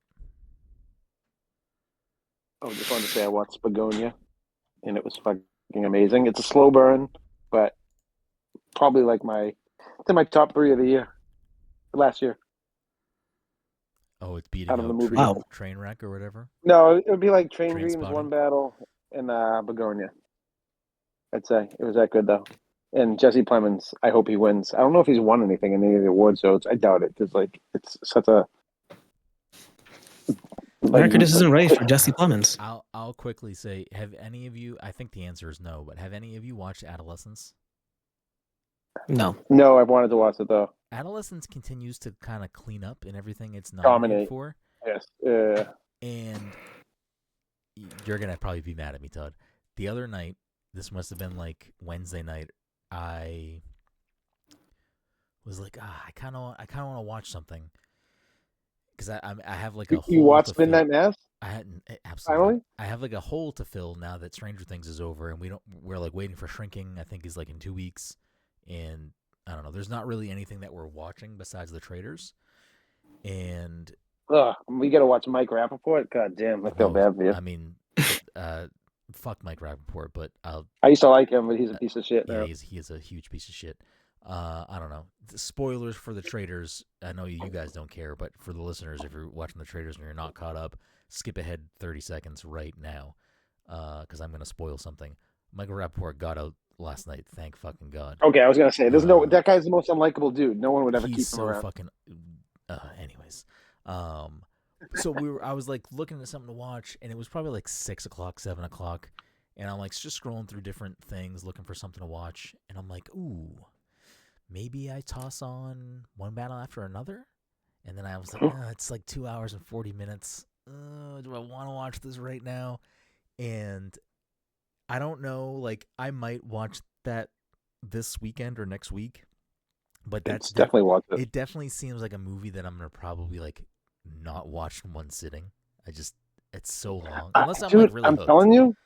I just wanted to say I watched Begonia, and it was fucking amazing. It's a slow burn, but probably like it's in my top 3 of the year, last year. Oh, it's beating out of the movie. Trainwreck or whatever? No, it would be like Train Train Dreams, Spotting? One Battle, and Begonia. I'd say it was that good though. And Jesse Plemons, I hope he wins. I don't know if he's won anything in any of the awards, so I doubt it because like it's such a America just isn't ready for Jesse Plemons. I'll quickly say, have any of you? I think the answer is no, but have any of you watched Adolescence? No. No, I've wanted to watch it though. Adolescence continues to kind of clean up in everything it's nominated for. Yes. And you're going to probably be mad at me, Todd. The other night, this must have been like Wednesday night, I was like, I kind of want to watch something. Because I have like a hole You watched to fill. Midnight Mass? I hadn't, absolutely. Finally? I have like a hole to fill now that Stranger Things is over, and we're like waiting for Shrinking, I think is like in 2 weeks. And I don't know, there's not really anything that we're watching besides the trailers. And we got to watch Mike Rappaport. God damn, I feel bad for you. I mean, fuck Mike Rappaport, but I used to like him, but he's a piece of shit now. Yeah, he is a huge piece of shit. I don't know. Spoilers for the traitors. I know you guys don't care, but for the listeners, if you're watching the traitors and you're not caught up, skip ahead 30 seconds right now, because I'm going to spoil something. Michael Rappaport got out last night. Thank fucking God. Okay, I was going to say, that guy's the most unlikable dude. No one would ever keep him around. Fucking. Anyways, so I was like looking at something to watch, and it was probably like 6 o'clock, 7 o'clock, and I'm like just scrolling through different things looking for something to watch, and I'm like, ooh. Maybe I toss on One Battle After Another, and then I was like, it's like 2 hours and 40 minutes. Do I want to watch this right now? And I don't know. Like, I might watch that this weekend or next week, but that's definitely watch it. It definitely seems like a movie that I'm gonna probably like not watch in one sitting. It's so long. Unless I'm like really hooked. I'm telling you,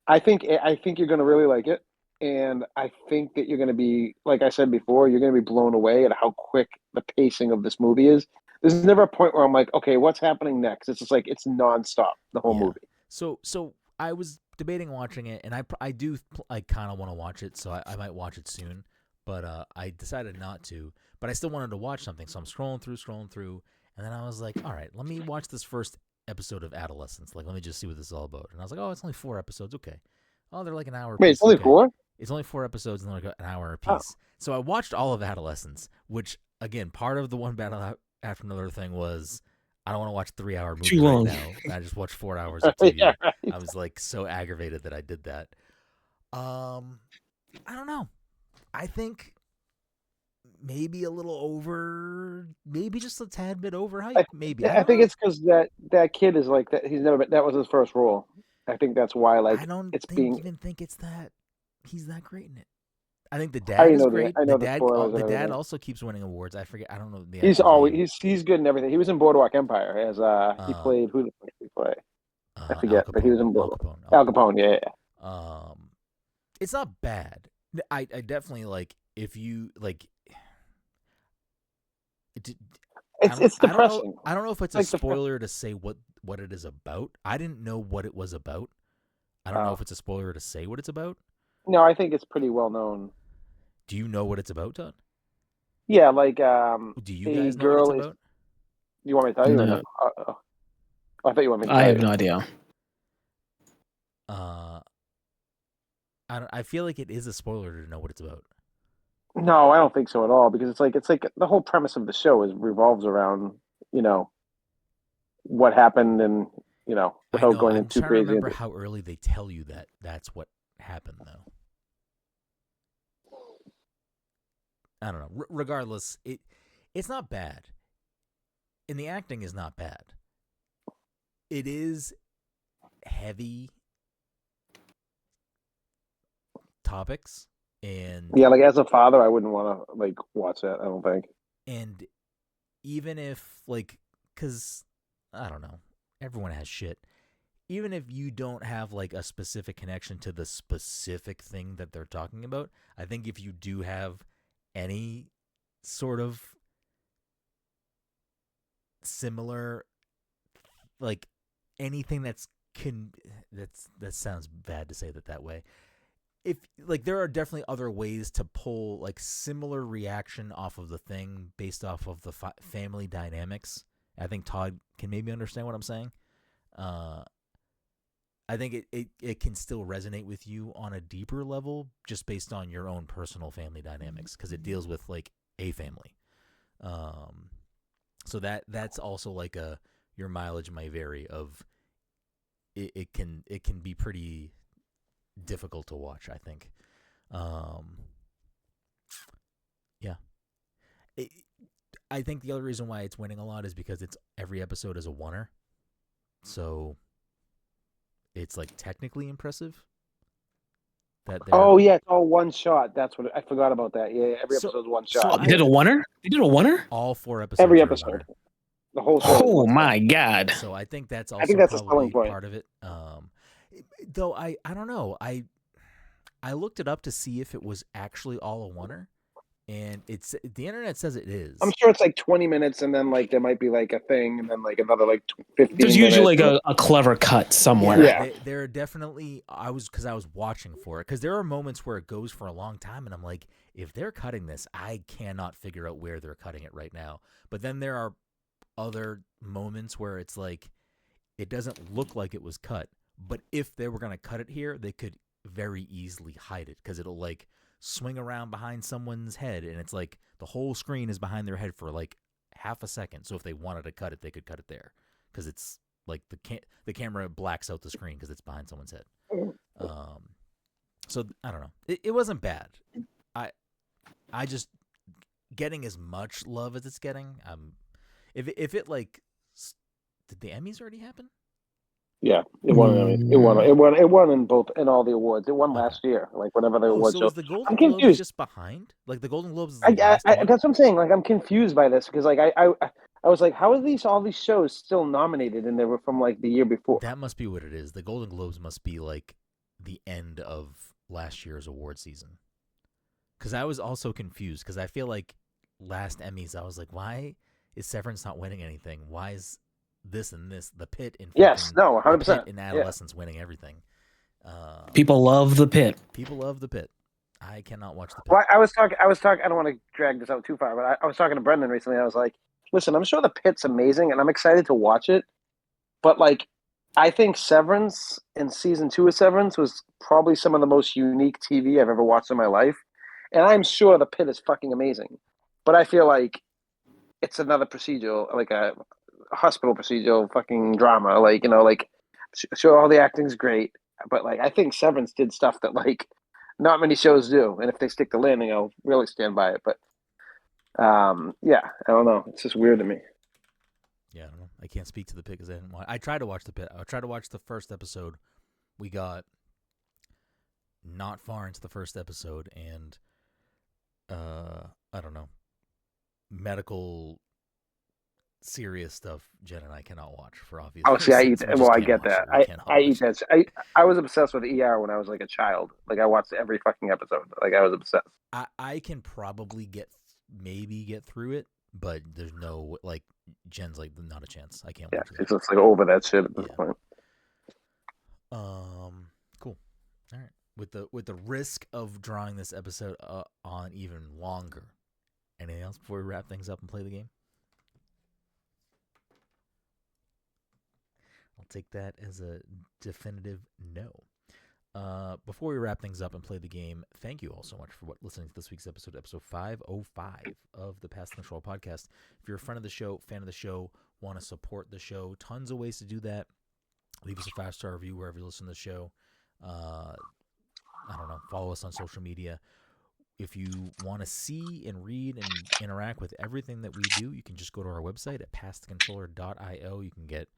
I think you're gonna really like it. And I think that you're going to be, like I said before, you're going to be blown away at how quick the pacing of this movie is. There's never a point where I'm like, okay, what's happening next? It's just like, it's nonstop, the whole movie. So I was debating watching it, and I kind of want to watch it, so I might watch it soon. But I decided not to. But I still wanted to watch something, so I'm scrolling through, and then I was like, all right, let me watch this first episode of Adolescence. Like, let me just see what this is all about. And I was like, oh, it's only 4 episodes. Okay. Oh, they're like an hour. Wait, it's only 4? It's only 4 episodes and they're like an hour a piece. So I watched all of Adolescence, which, again, part of the One Battle After Another thing was I don't want to watch a 3-hour movie Too long. right now. I just watched 4 hours of TV. Yeah, right. I was like so aggravated that I did that. I don't know. I think maybe a little over, maybe just a tad bit overhyped. Maybe I think it's because that kid is like that. He's never been. That was his first role. I think that's why. Like I don't it's being. even think it's that he's that great in it. I think the I dad is know great. I know the spoilers. The and dad everything. also keeps winning awards. I forget. I don't know the He's actor's always name. he's good in everything. He was in Boardwalk Empire as he played who the fuck did he play? I forget, Al but he was in Capone. Boardwalk. Al Capone, yeah. It's not bad. I definitely like if you like. It's depressing. I don't know if it's like a spoiler to say what it is about. I didn't know what it was about. I don't know if it's a spoiler to say what it's about. No, I think it's pretty well known. Do you know what it's about, Todd? Yeah, like Do you guys know what it's about? You want me to tell you? No. Or no? I thought you wanted me to tell I you. have no idea. I feel like it is a spoiler to know what it's about. No, I don't think so at all. Because it's like the whole premise of the show revolves around what happened and without going into too crazy. I'm trying to remember how early they tell you that that's what happened though. I don't know. Regardless, it's not bad. And the acting is not bad. It is heavy topics and yeah, like as a father, I wouldn't want to like watch that. I don't think. And even if like, because I don't know, everyone has shit. Even if you don't have like a specific connection to the specific thing that they're talking about, I think if you do have any sort of similar, like anything that sounds bad to say that way. If like there are definitely other ways to pull like similar reaction off of the thing based off of the family dynamics. I think Todd can maybe understand what I'm saying. I think it can still resonate with you on a deeper level just based on your own personal family dynamics because it deals with like a family. So that's also like your mileage may vary of it can be pretty difficult to watch, I think. Yeah. I think the other reason why it's winning a lot is because every episode is a oneer. So it's like technically impressive. Oh yeah, it's all one shot. That's what I forgot about that. Yeah, every episode is one shot. They did a oneer? They did a oneer? All 4 episodes. Every episode. The whole show. Oh my god. So I think that's also probably part of it. Though I don't know. I looked it up to see if it was actually all a oneer. And the internet says it is. I'm sure it's like 20 minutes, and then like there might be like a thing, and then like another like 15. There's usually like a clever cut somewhere. Yeah. There are definitely. I was watching for it because there are moments where it goes for a long time, and I'm like, if they're cutting this, I cannot figure out where they're cutting it right now. But then there are other moments where it's like it doesn't look like it was cut, but if they were gonna cut it here, they could very easily hide it because it'll like swing around behind someone's head and it's like the whole screen is behind their head for like half a second. So if they wanted to cut it, they could cut it there because it's like the camera blacks out the screen because it's behind someone's head. So I don't know. It wasn't bad. I just getting as much love as it's getting. If it like, did the Emmys already happen? Yeah, it won. It won in all the awards. It won last year, like whenever the awards. So is the Golden Globes just behind? Like the Golden Globes is the last one? That's what I'm saying. Like I'm confused by this because like I was like, how are all these shows still nominated and they were from like the year before? That must be what it is. The Golden Globes must be like the end of last year's award season. Because I was also confused because I feel like last Emmys I was like, why is Severance not winning anything? Why is this and this, The Pit in 100% in Adolescence winning everything. People love The Pit. People love The Pit. I cannot watch The Pit. Well, I was talking. I don't want to drag this out too far, but I was talking to Brenden recently. I was like, listen, I'm sure The Pit's amazing, and I'm excited to watch it. But like, I think Severance in season 2 of Severance was probably some of the most unique TV I've ever watched in my life, and I'm sure The Pit is fucking amazing. But I feel like it's another procedural, like a hospital procedural fucking drama. Like, you know, like sure, all the acting's great, but like I think Severance did stuff that like not many shows do, and if they stick the landing, I'll really stand by it. But yeah, I don't know. It's just weird to me. Yeah, I don't know. I can't speak to the pit because I didn't watch. I tried to watch the pit. I tried to watch the first episode. We got not far into the first episode, and I don't know, medical serious stuff. Jen and I cannot watch for obvious Oh, see, I reasons. eat. We just Well, I can't get watch that. it. We cannot I eat watch that. I was obsessed with ER when I was like a child. Like I watched every fucking episode. Like I was obsessed. I can probably get through it, but there's no like Jen's like not a chance. I can't Yeah, watch it's that. just like over that shit at this point. Cool. All right. With the risk of drawing this episode on even longer. Anything else before we wrap things up and play the game? I'll take that as a definitive no. Before we wrap things up and play the game, thank you all so much for listening to this week's episode 505 of the Pass the Control podcast. If you're a friend of the show, fan of the show, want to support the show, tons of ways to do that. Leave us a 5-star review wherever you listen to the show. I don't know, follow us on social media. If you want to see and read and interact with everything that we do, you can just go to our website at passthecontroller.io. You can get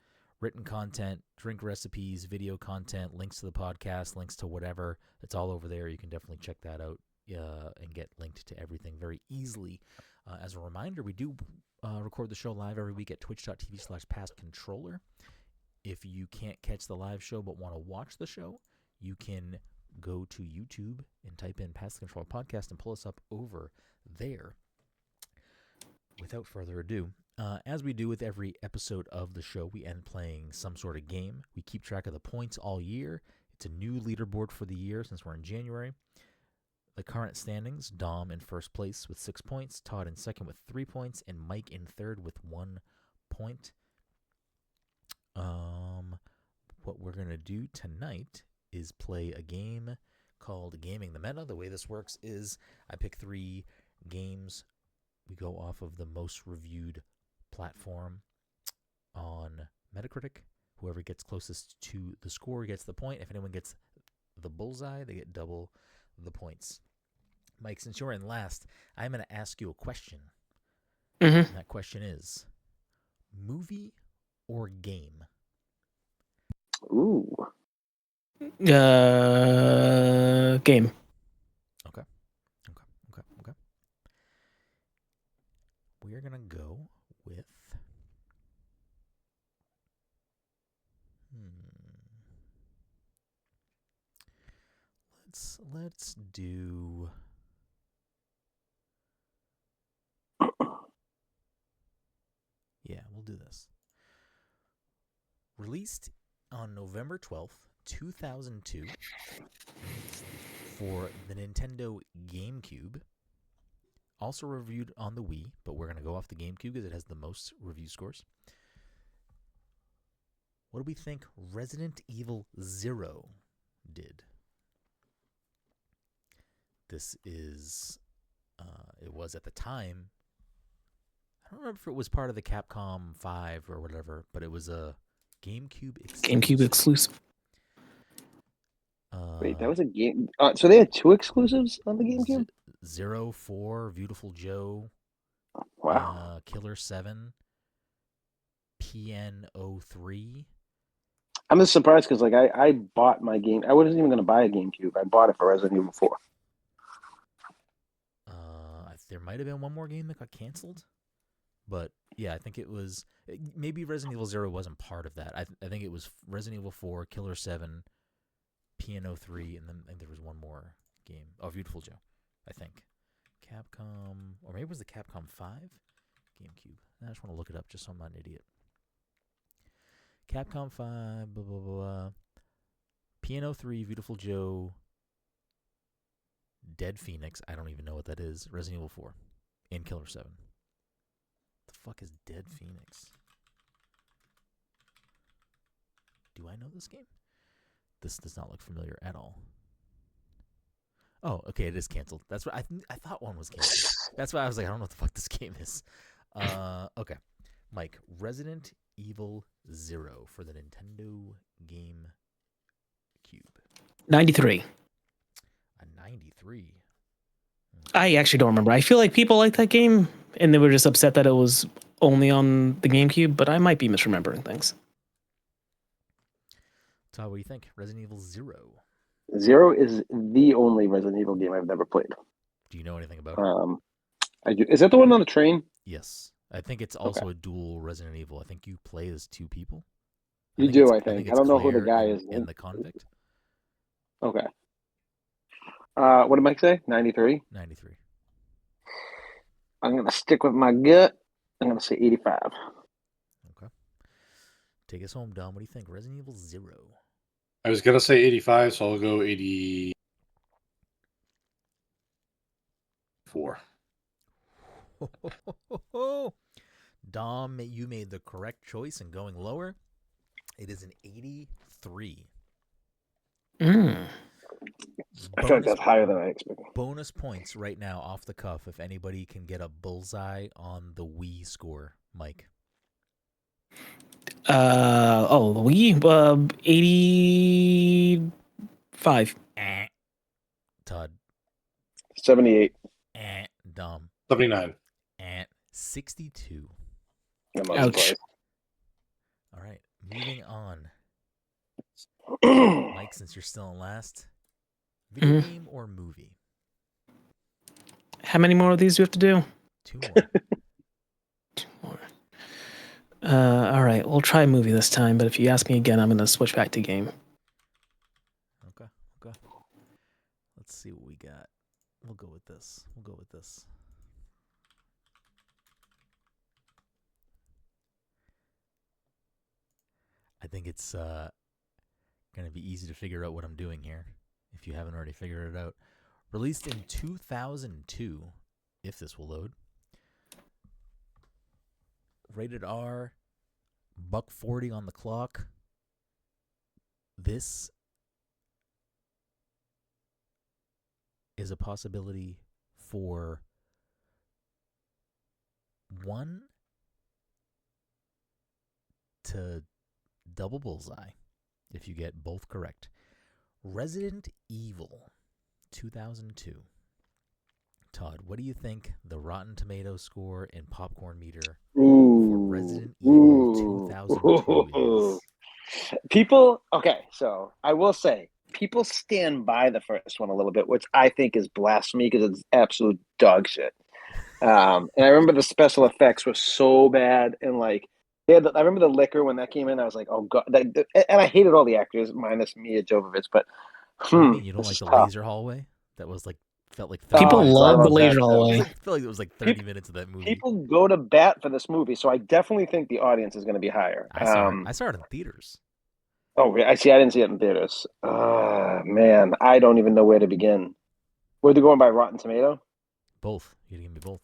written content, drink recipes, video content, links to the podcast, links to whatever. It's all over there. You can definitely check that out and get linked to everything very easily. As a reminder, we do record the show live every week at twitch.tv/passcontroller. If you can't catch the live show but want to watch the show, you can go to YouTube and type in Pass the Control Podcast and pull us up over there. Without further ado, as we do with every episode of the show, we end playing some sort of game. We keep track of the points all year. It's a new leaderboard for the year since we're in January. The current standings, Dom in first place with 6 points, Todd in second with 3 points, and Mike in third with 1 point. What we're going to do tonight is play a game called Gaming the Meta. The way this works is I pick 3 games. We go off of the most reviewed platform on Metacritic. Whoever gets closest to the score gets the point. If anyone gets the bullseye, they get double the points. Mike, since you're in last, I'm going to ask you a question. Mm-hmm. And that question is, movie or game? Ooh. Game. Okay. We're going to go with... Let's do... Yeah, we'll do this. Released on November 12th, 2002 for the Nintendo GameCube. Also reviewed on the Wii, but we're going to go off the GameCube because it has the most review scores. What do we think Resident Evil 0 did? This is, it was at the time, I don't remember if it was part of the Capcom 5 or whatever, but it was a GameCube exclusive. GameCube exclusive. Wait, that was a game. So they had 2 exclusives on the GameCube? 04, Beautiful Joe. Wow. Killer 7. PN03. I'm just surprised because like I bought my game. I wasn't even going to buy a GameCube. I bought it for Resident Evil 4. There might have been one more game that got canceled. But yeah, I think it was maybe Resident Evil 0 wasn't part of that. I think it was Resident Evil 4, Killer 7, PN03, and then there was one more game. Oh, Beautiful Joe, I think. Capcom, or maybe it was the Capcom 5 GameCube. I just want to look it up just so I'm not an idiot. Capcom 5, blah, blah, blah. PN03, Beautiful Joe, Dead Phoenix. I don't even know what that is. Resident Evil 4, and Killer 7. The fuck is Dead Phoenix? Do I know this game? This does not look familiar at all. Oh, okay, it is canceled. That's what I thought one was canceled. That's why I was like, I don't know what the fuck this game is. Okay, Mike, Resident Evil 0 for the Nintendo GameCube. 93. A 93. I actually don't remember. I feel like people like that game, and they were just upset that it was only on the GameCube, but I might be misremembering things. Todd, what do you think? Resident Evil 0. 0 is the only Resident Evil game I've never played. Do you know anything about it? I do. Is that the one on the train? Yes. I think it's also a dual Resident Evil. I think you play as two people. I think. I think don't know who the Claire guy and, is. and the convict. Okay. What did Mike say? 93? 93. I'm going to stick with my gut. I'm going to say 85. Okay. Take us home, Dom. What do you think? Resident Evil 0. I was gonna say 85, so I'll go 84. Dom, you made the correct choice in going lower. It is an 83. Mm. I feel like that's higher than I expected. Bonus points right now off the cuff if anybody can get a bullseye on the Wii score, Mike. The Wii, 85. Todd. 78. Dom. 79. 62. Ouch. All right, moving on. Mike, since you're still in last, video game or movie? How many more of these do we have to do? 2 more. 2 more. All right, we'll try movie this time, but if you ask me again, I'm going to switch back to game. Okay. Let's see what we got. We'll go with this. I think it's going to be easy to figure out what I'm doing here, if you haven't already figured it out. Released in 2002, if this will load. Rated R, $1.40 on the clock. This is a possibility for 1 to double bullseye if you get both correct. Resident Evil 2002. Todd, what do you think the Rotten Tomatoes score and popcorn meter for Resident Evil 2002 is? People, okay, so I will say, people stand by the first one a little bit, which I think is blasphemy because it's absolute dog shit. And I remember the special effects were so bad, and like I remember the liquor when that came in. I was like, oh god, and I hated all the actors minus Mia Jovovich. But What do you mean you don't like the laser hallway? That was like felt like 30 People minutes. love the laser hallway. I feel like it was like 30 minutes of that movie. People go to bat for this movie, so I definitely think the audience is going to be higher. I saw it in theaters. Oh, I see. I didn't see it in theaters. Man, I don't even know where to begin. Were they going by Rotten Tomato? Both. You gotta give me both.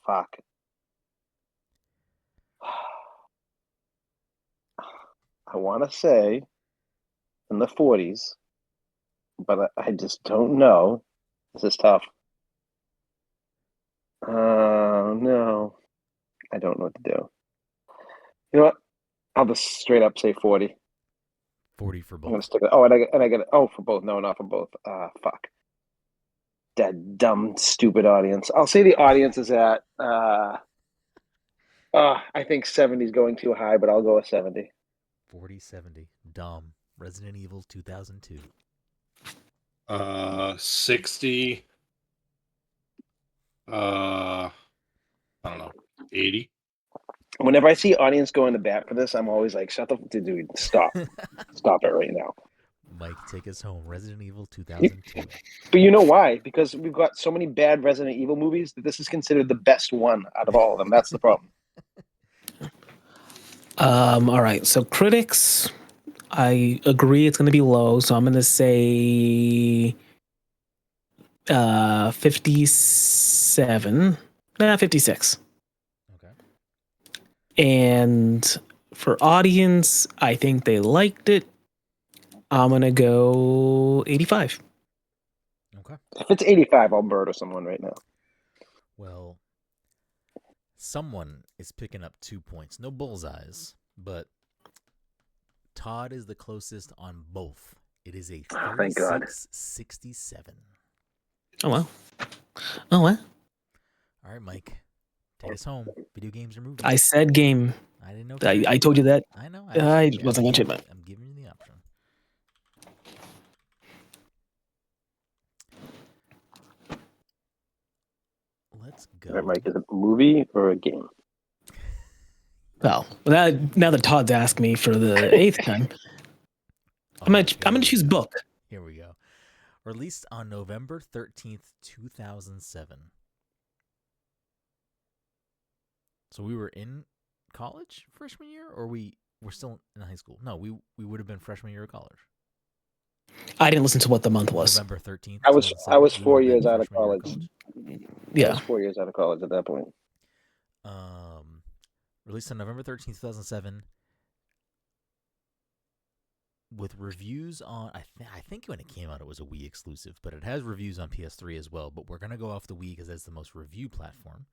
Fuck. I want to say in the 40s, but I just don't know. This is tough. No. I don't know what to do. You know what? I'll just straight up say 40. 40 for both. I'm gonna stick with. Oh, and I get it. Oh, for both. No, not for both. Fuck. That dumb, stupid audience. I'll say the audience is at. I think 70 is going too high, but I'll go with 70. 40-70. Dom. Resident Evil 2002. 60. I don't know. 80. Whenever I see audience going to bat for this, I'm always like, "Shut the dude, stop, stop it right now." Mike, take us home. Resident Evil 2002. But you know why? Because we've got so many bad Resident Evil movies that this is considered the best one out of all of them. That's the problem. All right, so critics, I agree it's going to be low, so I'm going to say 57. 56. Okay. And for audience, I think they liked it. I'm going to go 85. Okay. If it's 85, I'll murder someone right now. Well, someone is picking up 2 points. No bullseyes, but Todd is the closest on both. It is a Thank God. 36-67. Oh, well. Oh, well. All right, Mike. Take us home. Video games or movies? I said game. I didn't know. I told you that. I know. I wasn't going to change it. I'm giving you the option. Let's go. All right, Mike, is it a movie or a game? Well, now that Todd's asked me for the 8th time, I'm gonna choose book. Here we go. Released on November 13th, 2007. So we were in college freshman year, or we were still in high school? No, we would have been freshman year of college. I didn't listen to what the month was. November 13th. I was 4 years out of college. Yeah. I was 4 years out of college at that point. Released on November 13th, 2007. With reviews on, I think when it came out, it was a Wii exclusive, but it has reviews on PS3 as well. But we're gonna go off the Wii because that's the most reviewed platform.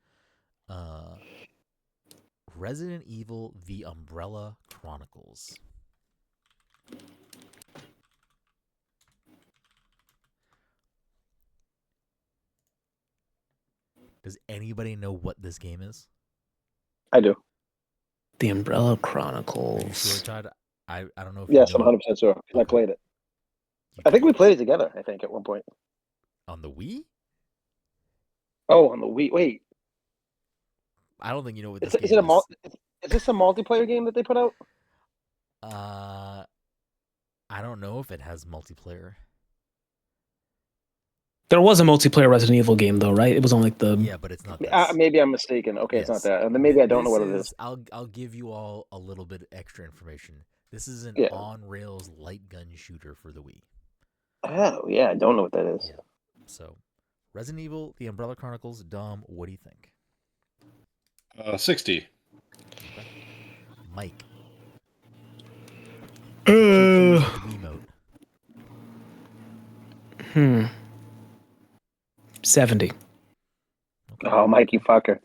Resident Evil: The Umbrella Chronicles. Does anybody know what this game is? I do. The Umbrella Are you Chronicles. sure, Todd? I don't know if Yes, you I'm know 100% sure. 'Cause I Okay. played it. I think we played it together, I think, at one point. on the Wii. Oh, on the Wii. Wait. I don't think you know what this Is game it a is. is this a multiplayer game that they put out? I don't know if it has multiplayer. There was a multiplayer Resident Evil game, though, right? It was on like the. Yeah, but it's not this. Maybe I'm mistaken. Okay, it's Yes. not that. Then maybe I don't know what it This is. I'll give you all a little bit extra information. This is an Yeah. on-rails light gun shooter for the Wii. Oh, yeah, I don't know what that is. Yeah. So, Resident Evil: The Umbrella Chronicles. Dom, what do you think? 60. Okay. Mike. Uh, Wiimote. 70. Okay. Oh, Mike, you fucker.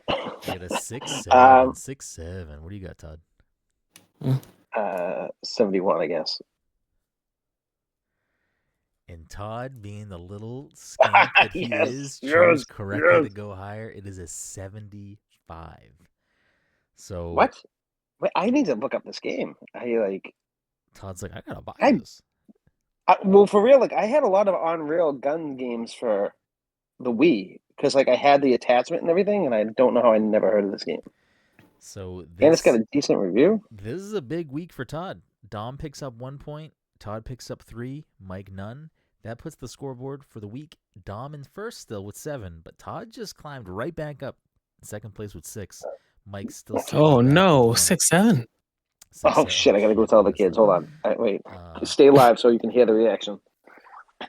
We got a 6-7. 6-7. What do you got, Todd? 71, I guess. And Todd, being the little scamp that he Yes, is, chose yes, correctly yes. to go higher. It is a 75. So What? Wait, I need to look up this game. Todd's like, I gotta buy I- this. Well, for real, I had a lot of on-rail gun games for the Wii because I had the attachment and everything, and I don't know how I never heard of this game. So And it's this, got a decent review. this is a big week for Todd. Dom picks up 1 point. Todd picks up 3. Mike none. That puts the scoreboard for the week. Dom in first still with 7, but Todd just climbed right back up in second place with 6. Mike's still. Oh, back no. with 1. 6-7. Oh, shit, I gotta go tell the Yes, kids. Todd. Hold on. Wait. Uh, Stay live so you can hear the reaction. I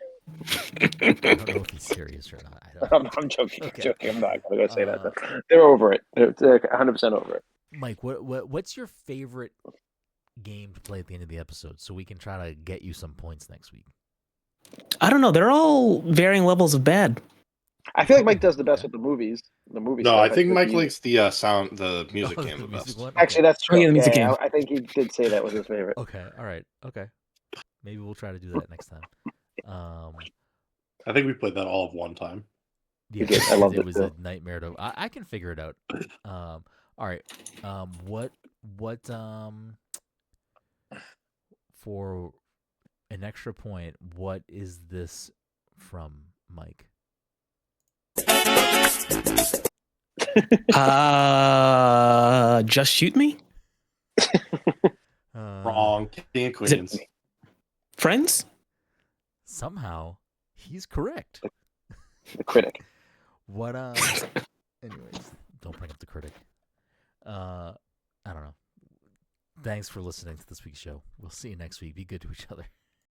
don't know if he's serious or not. I don't know. I'm joking. Okay. I'm joking. I'm not gonna go say that. They're over it. They're 100% over it. Mike, what's your favorite game to play at the end of the episode so we can try to get you some points next week? I don't know. They're all varying levels of bad. I feel like Mike does the best with the movies. The movie No, stuff. I think with Mike the- likes the sound, the music Oh, game the music best. one? Actually, that's Oh, true. yeah, the music Yeah, game. I think he did say that was his favorite. Okay, all right, okay. Maybe we'll try to do that next time. I think we played that all of one time. Yeah, did. I loved it it was too. a nightmare to. I can figure it out. All right. What for an extra point? What is this from, Mike? Just Shoot Me? Wrong. King of Is it- Queens. Friends? Somehow, he's correct. The critic. What? Anyways, don't bring up the critic. I don't know. Thanks for listening to this week's show. We'll see you next week. Be good to each other.